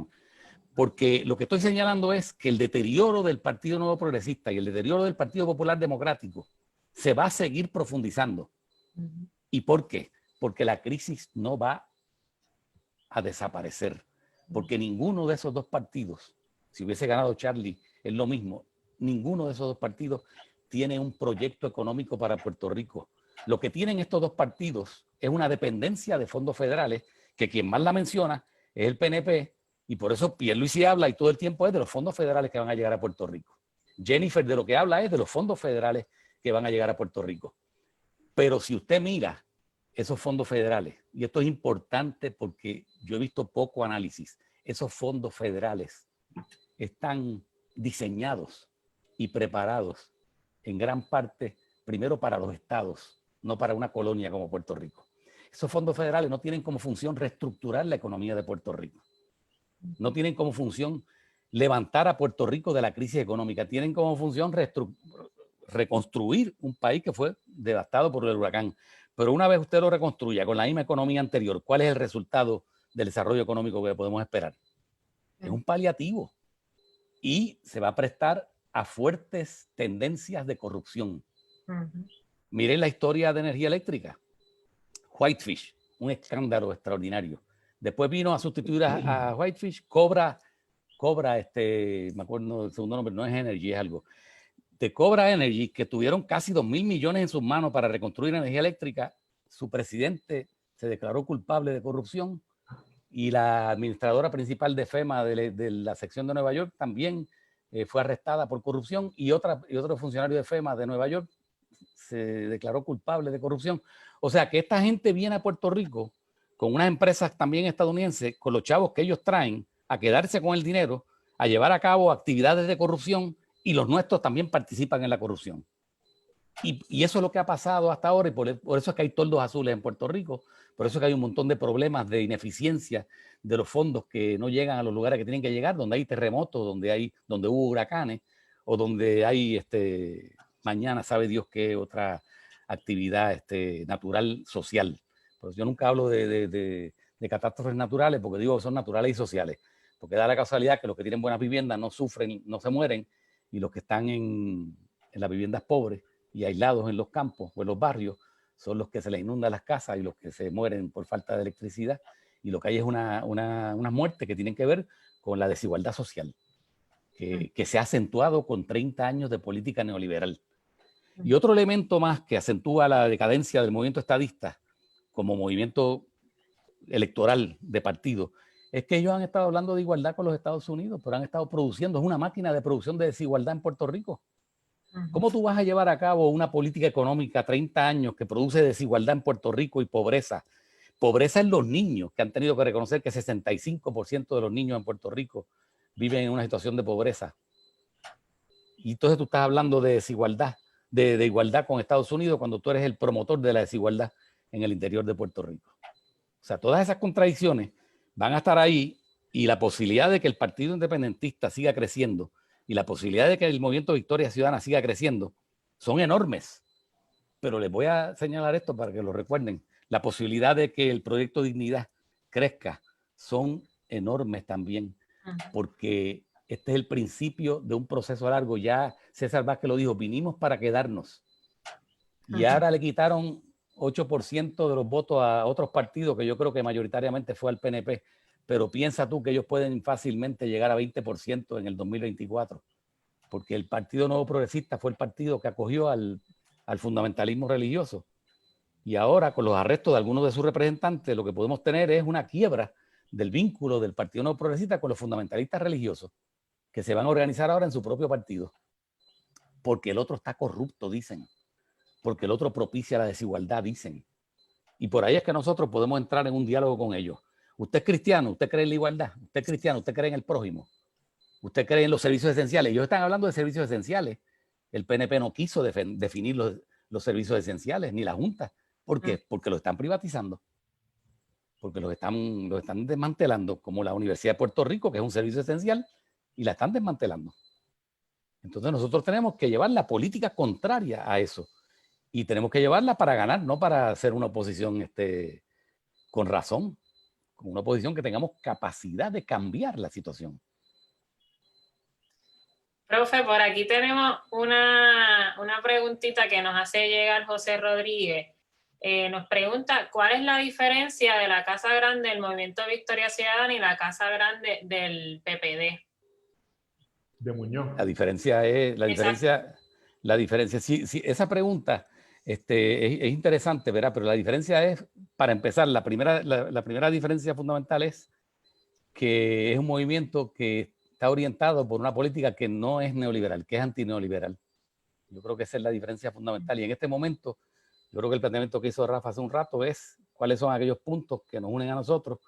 S3: porque lo que estoy señalando es que el deterioro del Partido Nuevo Progresista y el deterioro del Partido Popular Democrático se va a seguir profundizando. ¿Y por qué? Porque la crisis no va a desaparecer, porque ninguno de esos dos partidos, si hubiese ganado Charlie, es lo mismo, ninguno de esos dos partidos tiene un proyecto económico para Puerto Rico. Lo que tienen estos dos partidos es una dependencia de fondos federales, que quien más la menciona es el PNP, y por eso Pierluisi habla y todo el tiempo es de los fondos federales que van a llegar a Puerto Rico. Jennifer de lo que habla es de los fondos federales que van a llegar a Puerto Rico. Pero si usted mira esos fondos federales, y esto es importante porque yo he visto poco análisis, esos fondos federales están diseñados y preparados en gran parte, primero para los estados, no para una colonia como Puerto Rico. Esos fondos federales no tienen como función reestructurar la economía de Puerto Rico. No tienen como función levantar a Puerto Rico de la crisis económica. Tienen como función reconstruir un país que fue devastado por el huracán. pero una vez usted lo reconstruya con la misma economía anterior, ¿cuál es el resultado del desarrollo económico que podemos esperar? Es un paliativo y se va a prestar a fuertes tendencias de corrupción. Miren la historia de energía eléctrica. Whitefish, un escándalo extraordinario. Después vino a sustituir a Whitefish, Cobra, me acuerdo el segundo nombre, no es Energy, es algo. De Cobra Energy, que tuvieron casi 2.000 millones en sus manos para reconstruir energía eléctrica, su presidente se declaró culpable de corrupción y la administradora principal de FEMA de la sección de Nueva York también fue arrestada por corrupción y otro funcionario de FEMA de Nueva York se declaró culpable de corrupción. O sea que esta gente viene a Puerto Rico con unas empresas también estadounidenses, con los chavos que ellos traen, a quedarse con el dinero, a llevar a cabo actividades de corrupción y los nuestros también participan en la corrupción. Y eso es lo que ha pasado hasta ahora y por eso es que hay toldos azules en Puerto Rico, por eso es que hay un montón de problemas de ineficiencia de los fondos que no llegan a los lugares que tienen que llegar, donde hay terremotos, donde hubo huracanes o donde hay mañana sabe Dios qué otra actividad natural social. Pues yo nunca hablo de catástrofes naturales porque digo que son naturales y sociales, porque da la casualidad que los que tienen buenas viviendas no sufren, no se mueren, y los que están en las viviendas pobres y aislados en los campos o en los barrios son los que se les inundan las casas y los que se mueren por falta de electricidad, y lo que hay es una muerte que tienen que ver con la desigualdad social que se ha acentuado con 30 años de política neoliberal. Y otro elemento más que acentúa la decadencia del movimiento estadista como movimiento electoral de partido es que ellos han estado hablando de igualdad con los Estados Unidos, pero han estado produciendo, es una máquina de producción de desigualdad en Puerto Rico. ¿Cómo tú vas a llevar a cabo una política económica 30 años que produce desigualdad en Puerto Rico y pobreza? Pobreza en los niños, que han tenido que reconocer que 65% de los niños en Puerto Rico viven en una situación de pobreza. Y entonces tú estás hablando de desigualdad, de igualdad con Estados Unidos cuando tú eres el promotor de la desigualdad en el interior de Puerto Rico. O sea, todas esas contradicciones van a estar ahí y la posibilidad de que el Partido Independentista siga creciendo y la posibilidad de que el Movimiento Victoria Ciudadana siga creciendo son enormes. Pero les voy a señalar esto para que lo recuerden. La posibilidad de que el Proyecto Dignidad crezca son enormes también, porque este es el principio de un proceso largo. Ya César Vázquez lo dijo, vinimos para quedarnos. Y ahora le quitaron 8% de los votos a otros partidos, que yo creo que mayoritariamente fue al PNP, pero piensa tú que ellos pueden fácilmente llegar a 20% en el 2024, porque el Partido Nuevo Progresista fue el partido que acogió al fundamentalismo religioso. Y ahora, con los arrestos de algunos de sus representantes, lo que podemos tener es una quiebra del vínculo del Partido Nuevo Progresista con los fundamentalistas religiosos, que se van a organizar ahora en su propio partido, porque el otro está corrupto, dicen, porque el otro propicia la desigualdad, dicen. Y por ahí es que nosotros podemos entrar en un diálogo con ellos. Usted es cristiano, usted cree en la igualdad, usted es cristiano, usted cree en el prójimo, usted cree en los servicios esenciales. Ellos están hablando de servicios esenciales. El PNP no quiso definir los servicios esenciales, ni la Junta. ¿Por qué? Porque los están privatizando, porque los están desmantelando, como la Universidad de Puerto Rico, que es un servicio esencial, y la están desmantelando. Entonces nosotros tenemos que llevar la política contraria a eso. Y tenemos que llevarla para ganar, no para hacer una oposición con razón, con una oposición que tengamos capacidad de cambiar la situación.
S1: Profe, por aquí tenemos una preguntita que nos hace llegar José Rodríguez. Nos pregunta, ¿cuál es la diferencia de la Casa Grande del Movimiento Victoria Ciudadana y la Casa Grande del PPD?
S2: De Muñoz.
S3: La diferencia, sí, esa pregunta es interesante, ¿verdad? Pero la diferencia es, para empezar, la primera diferencia fundamental es que es un movimiento que está orientado por una política que no es neoliberal, que es antineoliberal. Yo creo que esa es la diferencia fundamental. Y en este momento, yo creo que el planteamiento que hizo Rafa hace un rato es cuáles son aquellos puntos que nos unen a nosotros,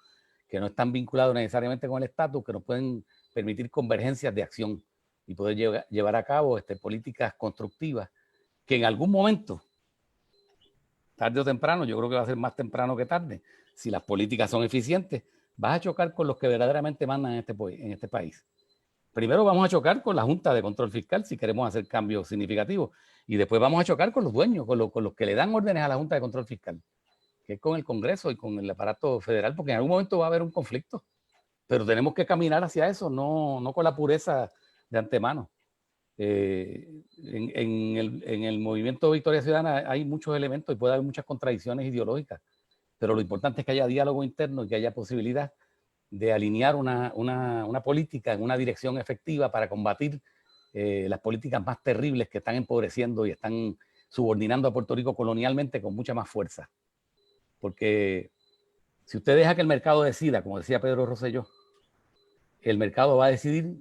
S3: que no están vinculados necesariamente con el estatus, que nos pueden permitir convergencias de acción y poder llevar a cabo políticas constructivas que en algún momento, tarde o temprano, yo creo que va a ser más temprano que tarde, si las políticas son eficientes, vas a chocar con los que verdaderamente mandan en este país. primero vamos a chocar con la Junta de Control Fiscal si queremos hacer cambios significativos, y después vamos a chocar con los dueños, con los que le dan órdenes a la Junta de Control Fiscal, que es con el Congreso y con el aparato federal, porque en algún momento va a haber un conflicto, pero tenemos que caminar hacia eso, no con la pureza de antemano. En el movimiento Victoria Ciudadana hay muchos elementos y puede haber muchas contradicciones ideológicas, pero lo importante es que haya diálogo interno y que haya posibilidad de alinear una política en una dirección efectiva para combatir las políticas más terribles que están empobreciendo y están subordinando a Puerto Rico colonialmente con mucha más fuerza. Porque si usted deja que el mercado decida, como decía Pedro Rosselló, el mercado va a decidir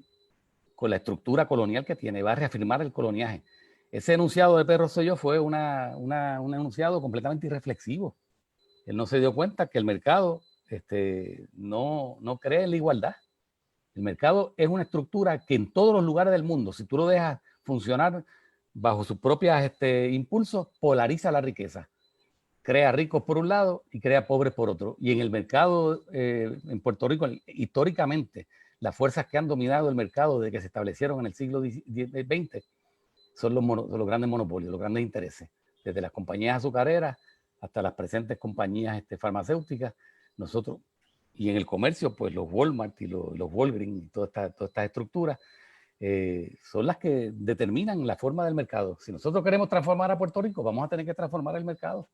S3: con la estructura colonial que tiene, va a reafirmar el coloniaje. Ese enunciado de Pedro Rosselló fue un enunciado completamente irreflexivo. Él no se dio cuenta que el mercado no cree en la igualdad. El mercado es una estructura que en todos los lugares del mundo, si tú lo dejas funcionar bajo sus propios impulsos, polariza la riqueza. Crea ricos por un lado y crea pobres por otro. Y en el mercado, en Puerto Rico, históricamente, las fuerzas que han dominado el mercado desde que se establecieron en el siglo XX son los grandes monopolios, los grandes intereses. Desde las compañías azucareras hasta las presentes compañías farmacéuticas, nosotros, y en el comercio, pues los Walmart y los Walgreens y todas estas estructuras son las que determinan la forma del mercado. Si nosotros queremos transformar a Puerto Rico, vamos a tener que transformar el mercado.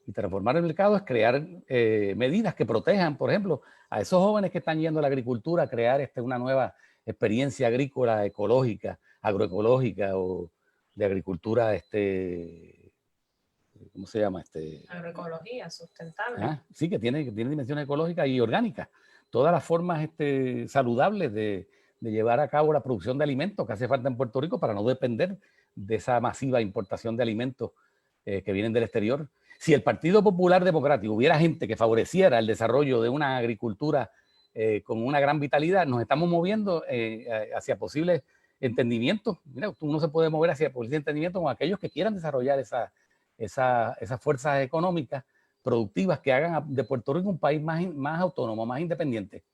S3: Y transformar el mercado es crear medidas que protejan, por ejemplo, a esos jóvenes que están yendo a la agricultura, a crear una nueva experiencia agrícola, ecológica, agroecológica o de agricultura, ¿cómo se llama?
S1: Agroecología sustentable.
S3: Sí, que tiene dimensiones ecológicas y orgánicas. Todas las formas saludables de llevar a cabo la producción de alimentos que hace falta en Puerto Rico para no depender de esa masiva importación de alimentos que vienen del exterior. Si el Partido Popular Democrático hubiera gente que favoreciera el desarrollo de una agricultura con una gran vitalidad, nos estamos moviendo hacia posibles entendimientos. Mira, uno se puede mover hacia posibles entendimientos con aquellos que quieran desarrollar esas fuerzas económicas productivas que hagan de Puerto Rico un país más autónomo, más independiente.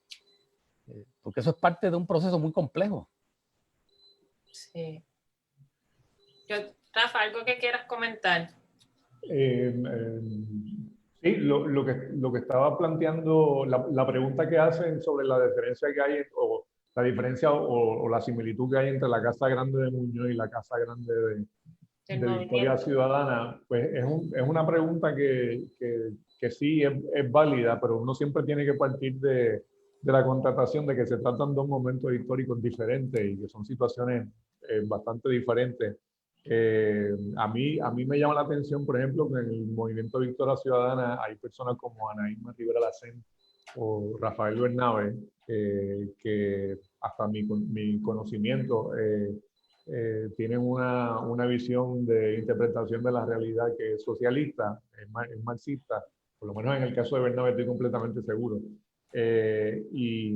S3: Porque eso es parte de un proceso muy complejo.
S1: Sí. Rafa, ¿algo que quieras comentar?
S2: Sí, lo que estaba planteando, la pregunta que hacen sobre la diferencia que hay, o la diferencia o la similitud que hay entre la Casa Grande de Muñoz y la Casa Grande de Victoria Ciudadana, pues es una pregunta que sí es válida, pero uno siempre tiene que partir de la constatación de que se tratan dos momentos históricos diferentes y que son situaciones bastante diferentes. A mí me llama la atención, por ejemplo, que en el movimiento Victoria Ciudadana hay personas como Ana Irma Rivera Lacén o Rafael Bernabe, que hasta mi conocimiento tienen una visión de interpretación de la realidad que es socialista, es marxista, por lo menos en el caso de Bernabe estoy completamente seguro. Y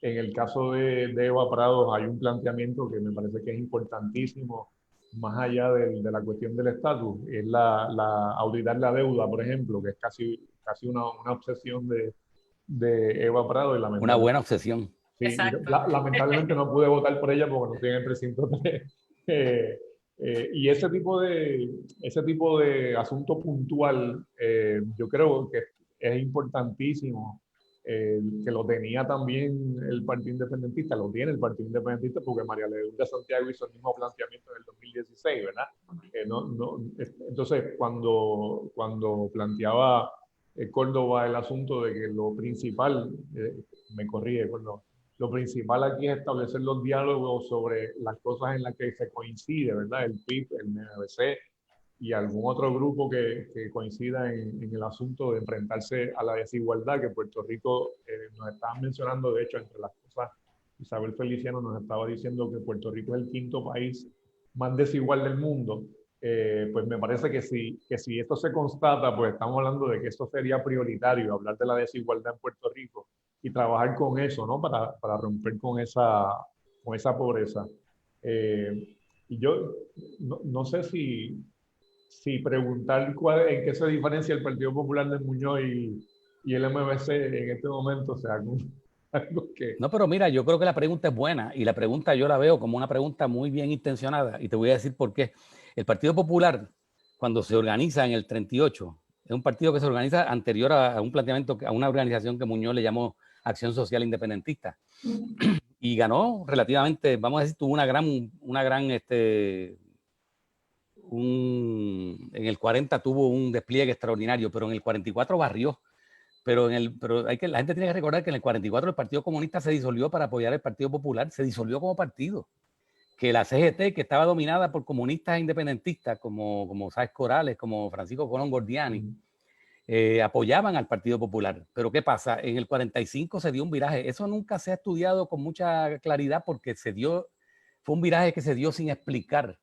S2: en el caso de Eva Prados hay un planteamiento que me parece que es importantísimo, más allá de la cuestión del estatus, es la auditar la deuda, por ejemplo, que es casi una obsesión de Eva Prado. Y
S3: una buena obsesión.
S2: Sí, lamentablemente no pude votar por ella porque no estoy en el precinto 3. Y ese tipo de asunto puntual, yo creo que es importantísimo, que lo tenía también el Partido Independentista, lo tiene el Partido Independentista porque María Leonda Santiago hizo el mismo planteamiento en el 2016, ¿verdad? Entonces, cuando planteaba Córdoba el asunto de que lo principal, me corrige, Córdoba, lo principal aquí es establecer los diálogos sobre las cosas en las que se coincide, ¿verdad? El PIB, el MBC y algún otro grupo que coincida en el asunto de enfrentarse a la desigualdad que Puerto Rico nos estaba mencionando. De hecho, entre las cosas, Isabel Feliciano nos estaba diciendo que Puerto Rico es el quinto país más desigual del mundo. Pues me parece que si esto se constata, pues estamos hablando de que esto sería prioritario, hablar de la desigualdad en Puerto Rico y trabajar con eso, ¿no? Para romper con esa pobreza. Y yo no sé si preguntar en qué se diferencia el Partido Popular de Muñoz y el MBC en este momento, o sea, algo que...
S3: No, pero mira, yo creo que la pregunta es buena y la pregunta yo la veo como una pregunta muy bien intencionada y te voy a decir por qué. El Partido Popular, cuando se organiza en el 38, es un partido que se organiza anterior a un planteamiento, a una organización que Muñoz le llamó Acción Social Independentista. Y ganó relativamente, vamos a decir, tuvo en el 40 tuvo un despliegue extraordinario, pero en el 44 barrió. Pero la gente tiene que recordar que en el 44 el Partido Comunista se disolvió para apoyar al Partido Popular, se disolvió como partido. Que la CGT, que estaba dominada por comunistas e independentistas como Sáez Corales, como Francisco Colón Gordiani, apoyaban al Partido Popular. Pero ¿qué pasa? En el 45 se dio un viraje. Eso nunca se ha estudiado con mucha claridad porque fue un viraje que se dio sin explicar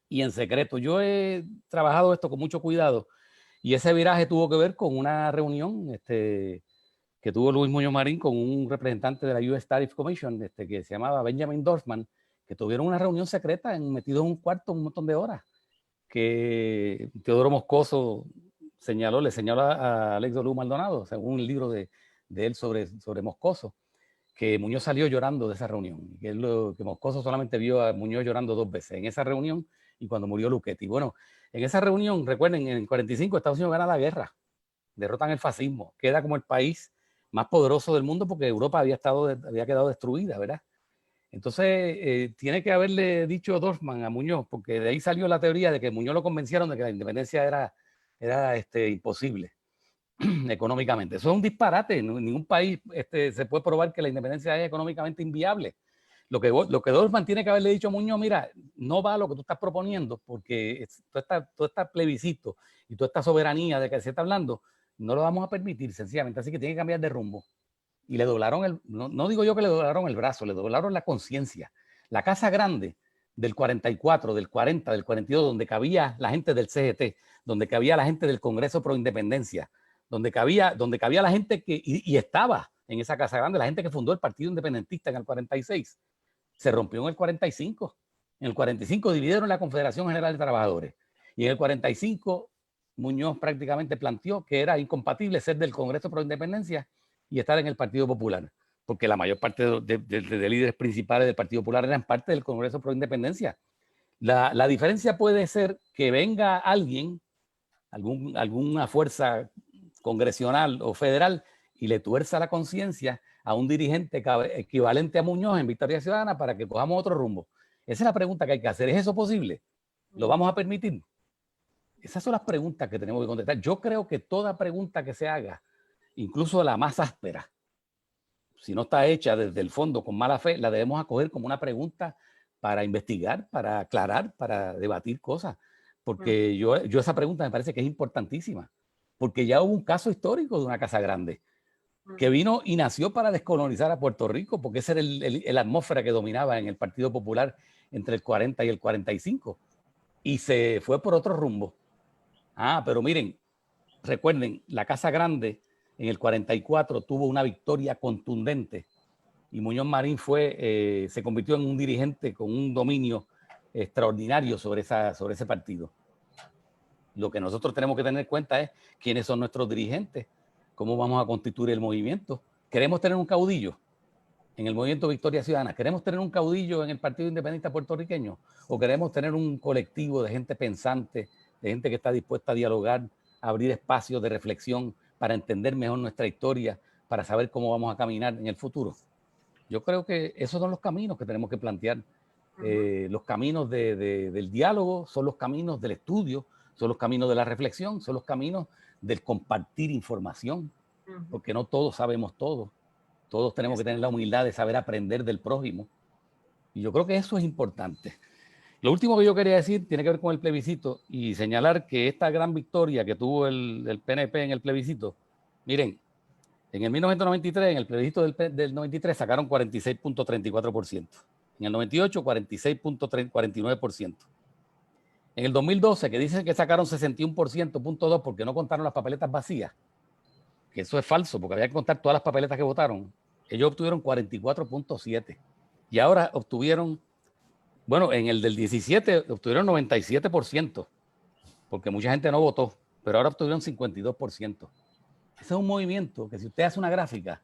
S3: y en secreto. Yo he trabajado esto con mucho cuidado y ese viraje tuvo que ver con una reunión que tuvo Luis Muñoz Marín con un representante de la US Tariff Commission que se llamaba Benjamin Dorfman, que tuvieron una reunión secreta metidos en un cuarto un montón de horas, que Teodoro Moscoso le señaló a Alex Dolú Maldonado, según el libro de él sobre Moscoso, que Muñoz salió llorando de esa reunión, que Moscoso solamente vio a Muñoz llorando 2 veces, en esa reunión y cuando murió Luchetti. Bueno, en esa reunión, recuerden, en el 45 Estados Unidos gana la guerra, derrotan el fascismo, queda como el país más poderoso del mundo porque Europa había quedado destruida, ¿verdad? Entonces, tiene que haberle dicho Dorfman a Muñoz, porque de ahí salió la teoría de que Muñoz lo convencieron de que la independencia era imposible económicamente. Eso es un disparate. En ningún país se puede probar que la independencia es económicamente inviable. Lo que Dorfman tiene que haberle dicho a Muñoz, mira, no va lo que tú estás proponiendo, porque todo este plebiscito y toda esta soberanía de que se está hablando, no lo vamos a permitir, sencillamente. Así que tiene que cambiar de rumbo. Y le doblaron no digo yo que le doblaron el brazo, le doblaron la conciencia. La Casa Grande del 44, del 40, del 42, donde cabía la gente del CGT, donde cabía la gente del Congreso Pro Independencia, donde cabía la gente y estaba en esa Casa Grande, la gente que fundó el Partido Independentista en el 46, se rompió en el 45. En el 45 dividieron la Confederación General de Trabajadores. Y en el 45 Muñoz prácticamente planteó que era incompatible ser del Congreso Pro Independencia y estar en el Partido Popular, porque la mayor parte de líderes principales del Partido Popular eran parte del Congreso Pro Independencia. La diferencia puede ser que venga alguien, alguna fuerza congresional o federal, y le tuerza la conciencia a un dirigente equivalente a Muñoz en Victoria Ciudadana para que cojamos otro rumbo. Esa es la pregunta que hay que hacer. ¿Es eso posible? ¿Lo vamos a permitir? Esas son las preguntas que tenemos que contestar. Yo creo que toda pregunta que se haga, incluso la más áspera, si no está hecha desde el fondo con mala fe, la debemos acoger como una pregunta para investigar, para aclarar, para debatir cosas. Porque yo esa pregunta me parece que es importantísima. Porque ya hubo un caso histórico de una Casa Grande que vino y nació para descolonizar a Puerto Rico, porque esa era la atmósfera que dominaba en el Partido Popular entre el 40 y el 45. Y se fue por otro rumbo. Pero miren, recuerden, la Casa Grande en el 44 tuvo una victoria contundente y Muñoz Marín se convirtió en un dirigente con un dominio extraordinario sobre ese partido. Lo que nosotros tenemos que tener en cuenta es quiénes son nuestros dirigentes, cómo vamos a constituir el movimiento. ¿Queremos tener un caudillo en el movimiento Victoria Ciudadana? ¿Queremos tener un caudillo en el Partido Independentista Puertorriqueño? ¿O queremos tener un colectivo de gente pensante, de gente que está dispuesta a dialogar, a abrir espacios de reflexión para entender mejor nuestra historia, para saber cómo vamos a caminar en el futuro? Yo creo que esos son los caminos que tenemos que plantear. Los caminos del diálogo son los caminos del estudio, son los caminos de la reflexión, son los caminos del compartir información, porque no todos sabemos todo. Todos tenemos que tener la humildad de saber aprender del prójimo. Y yo creo que eso es importante. Lo último que yo quería decir tiene que ver con el plebiscito y señalar que esta gran victoria que tuvo el PNP en el plebiscito, miren, en el 1993, en el plebiscito del 93, sacaron 46.34%. En el 98, 46.49%. En el 2012, que dicen que sacaron 61.2% porque no contaron las papeletas vacías, que eso es falso, porque había que contar todas las papeletas que votaron, ellos obtuvieron 44.7%. Y ahora obtuvieron, bueno, en el del 17 obtuvieron 97%, porque mucha gente no votó, pero ahora obtuvieron 52%. Ese es un movimiento que si usted hace una gráfica,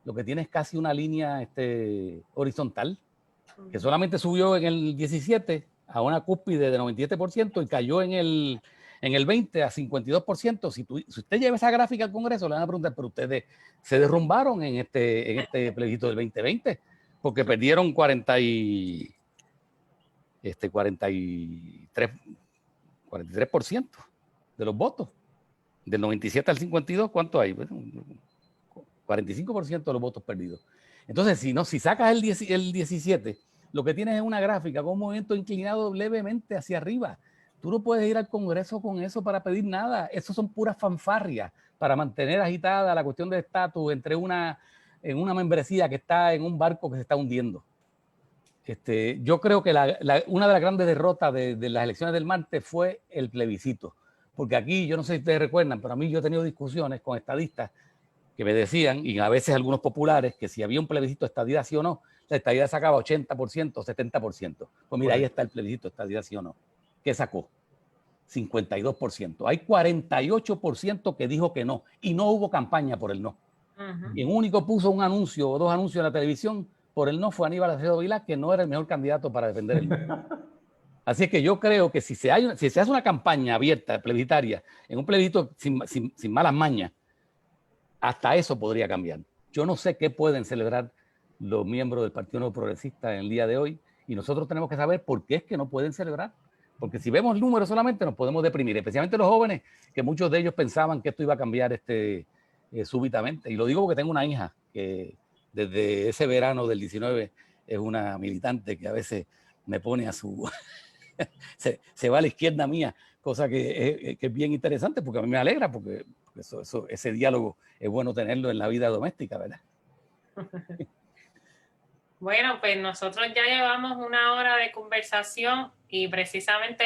S3: lo que tiene es casi una línea horizontal, que solamente subió en el 17 a una cúspide de 97% y cayó en el 20 a 52%. Si usted lleva esa gráfica al Congreso, le van a preguntar, pero ustedes se derrumbaron en este plebiscito del 2020, porque perdieron 43% de los votos. Del 97 al 52, ¿cuánto hay? Bueno, 45% de los votos perdidos. Entonces, si sacas el 17, lo que tienes es una gráfica con un movimiento inclinado levemente hacia arriba. Tú no puedes ir al Congreso con eso para pedir nada. Eso son puras fanfarrias para mantener agitada la cuestión de estatus en una membresía que está en un barco que se está hundiendo. Yo creo que una de las grandes derrotas de las elecciones del martes fue el plebiscito. Porque aquí, yo no sé si ustedes recuerdan, pero a mí yo he tenido discusiones con estadistas que me decían, y a veces algunos populares, que si había un plebiscito de estadidad sí o no, la estadidad sacaba 80%, 70%. Pues mira, ahí está el plebiscito de estadidad sí o no. ¿Qué sacó? 52%. Hay 48% que dijo que no, y no hubo campaña por el no. Y el único puso un anuncio o dos anuncios en la televisión por el no fue Aníbal Acevedo Vilá, que no era el mejor candidato para defender el no. Así es que yo creo que si se hace una campaña abierta, plebiscitaria, en un plebiscito sin malas mañas, hasta eso podría cambiar. Yo no sé qué pueden celebrar los miembros del Partido Nuevo Progresista en el día de hoy, y nosotros tenemos que saber por qué es que no pueden celebrar. Porque si vemos números solamente nos podemos deprimir, especialmente los jóvenes, que muchos de ellos pensaban que esto iba a cambiar súbitamente. Y lo digo porque tengo una hija que desde ese verano del 19 es una militante que a veces me pone a su... se va a la izquierda mía, cosa que es bien interesante porque a mí me alegra, porque ese diálogo es bueno tenerlo en la vida doméstica, ¿verdad?
S1: Bueno, pues nosotros ya llevamos una hora de conversación y precisamente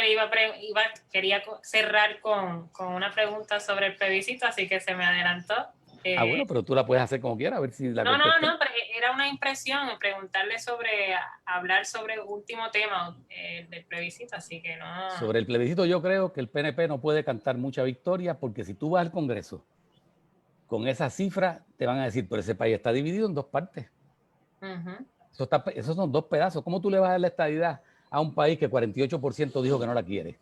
S1: quería cerrar con una pregunta sobre el plebiscito, así que se me adelantó.
S3: Bueno, pero tú la puedes hacer como quieras, a ver si la
S1: contesté. No, pero era una impresión preguntarle hablar sobre el último tema del plebiscito, así que no.
S3: Sobre el plebiscito yo creo que el PNP no puede cantar mucha victoria, porque si tú vas al Congreso con esa cifra, te van a decir, pero ese país está dividido en dos partes. Esos son dos pedazos. ¿Cómo tú le vas a dar la estadidad a un país que 48% dijo que no la quiere?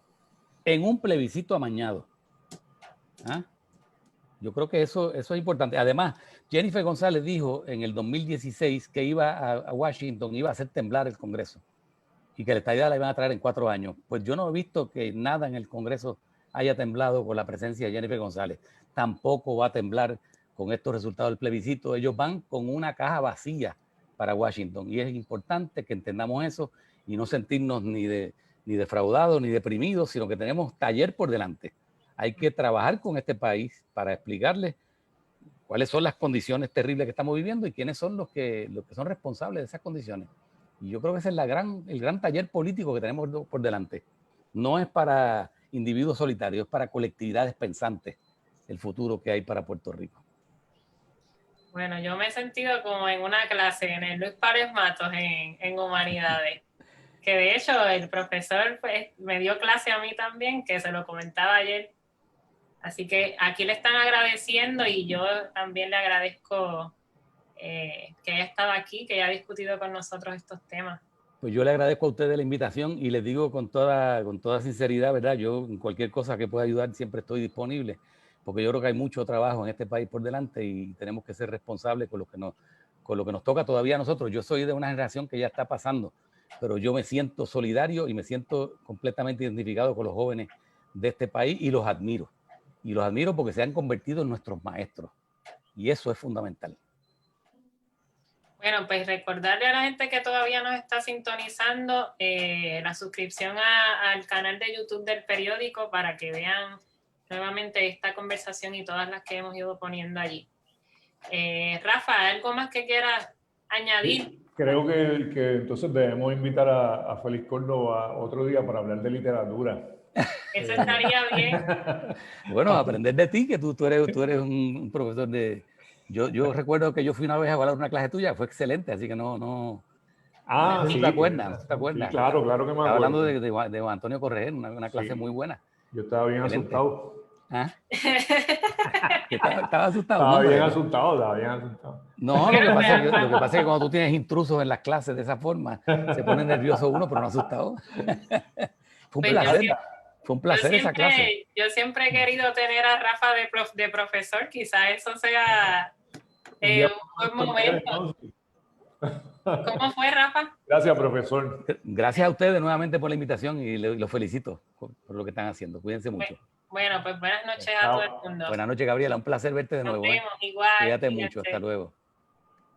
S3: En un plebiscito amañado. ¿Ah? Yo creo que eso es importante. Además, Jennifer González dijo en el 2016 que iba a Washington, iba a hacer temblar el Congreso y que la estadidad la iban a traer en 4 años. Pues yo no he visto que nada en el Congreso haya temblado con la presencia de Jennifer González. Tampoco va a temblar con estos resultados del plebiscito. Ellos van con una caja vacía para Washington, y es importante que entendamos eso y no sentirnos ni defraudados ni deprimidos, sino que tenemos taller por delante. Hay que trabajar con este país para explicarles cuáles son las condiciones terribles que estamos viviendo y quiénes son los que son responsables de esas condiciones. Y yo creo que ese es el gran taller político que tenemos por delante. No es para individuos solitarios, es para colectividades pensantes el futuro que hay para Puerto Rico.
S1: Bueno, yo me he sentido como en una clase en el Luis Párez Matos en Humanidades, que de hecho el profesor pues, me dio clase a mí también, que se lo comentaba ayer. Así que aquí le están agradeciendo y yo también le agradezco que haya estado aquí, que haya discutido con nosotros estos temas.
S3: Pues yo le agradezco a ustedes la invitación y les digo con toda sinceridad, ¿verdad? Yo en cualquier cosa que pueda ayudar siempre estoy disponible, porque yo creo que hay mucho trabajo en este país por delante y tenemos que ser responsables con lo que nos toca todavía a nosotros. Yo soy de una generación que ya está pasando, pero yo me siento solidario y me siento completamente identificado con los jóvenes de este país y los admiro. Y los admiro porque se han convertido en nuestros maestros. Y eso es fundamental.
S1: Bueno, pues recordarle a la gente que todavía nos está sintonizando la suscripción al canal de YouTube del periódico para que vean nuevamente esta conversación y todas las que hemos ido poniendo allí. Rafa, ¿algo más que quieras añadir?
S2: Sí, creo que entonces debemos invitar a Félix Córdoba otro día para hablar de literatura.
S1: Eso estaría bien.
S3: Bueno, aprender de ti, que tú eres un profesor de... Yo recuerdo que yo fui una vez a evaluar una clase tuya, fue excelente, así que no
S2: sí,
S3: te acuerdas. Sí,
S2: claro que me acuerdo.
S3: Estaba hablando de Juan Antonio Correger, una clase muy buena.
S2: Yo estaba bien excelente. Asustado.
S3: ¿Ah? Estaba asustado.
S2: Estaba
S3: ¿no?
S2: bien asustado, estaba bien asustado.
S3: No, lo que pasa es que cuando tú tienes intrusos en las clases de esa forma, se pone nervioso uno, pero no asustado. Fue un
S1: Pues
S3: placer. Fue un placer esa clase.
S1: yo siempre he querido tener a Rafa de profesor, quizás eso sea un buen momento. ¿Cómo fue, Rafa?
S2: Gracias, profesor.
S3: Gracias a ustedes nuevamente por la invitación y los felicito por lo que están haciendo. Cuídense mucho.
S1: Bueno, pues buenas noches a todo el mundo.
S3: Buenas noches, Gabriela. Un placer verte de nuevo.
S1: Nos vemos, igual.
S3: Cuídate mucho. Hasta luego.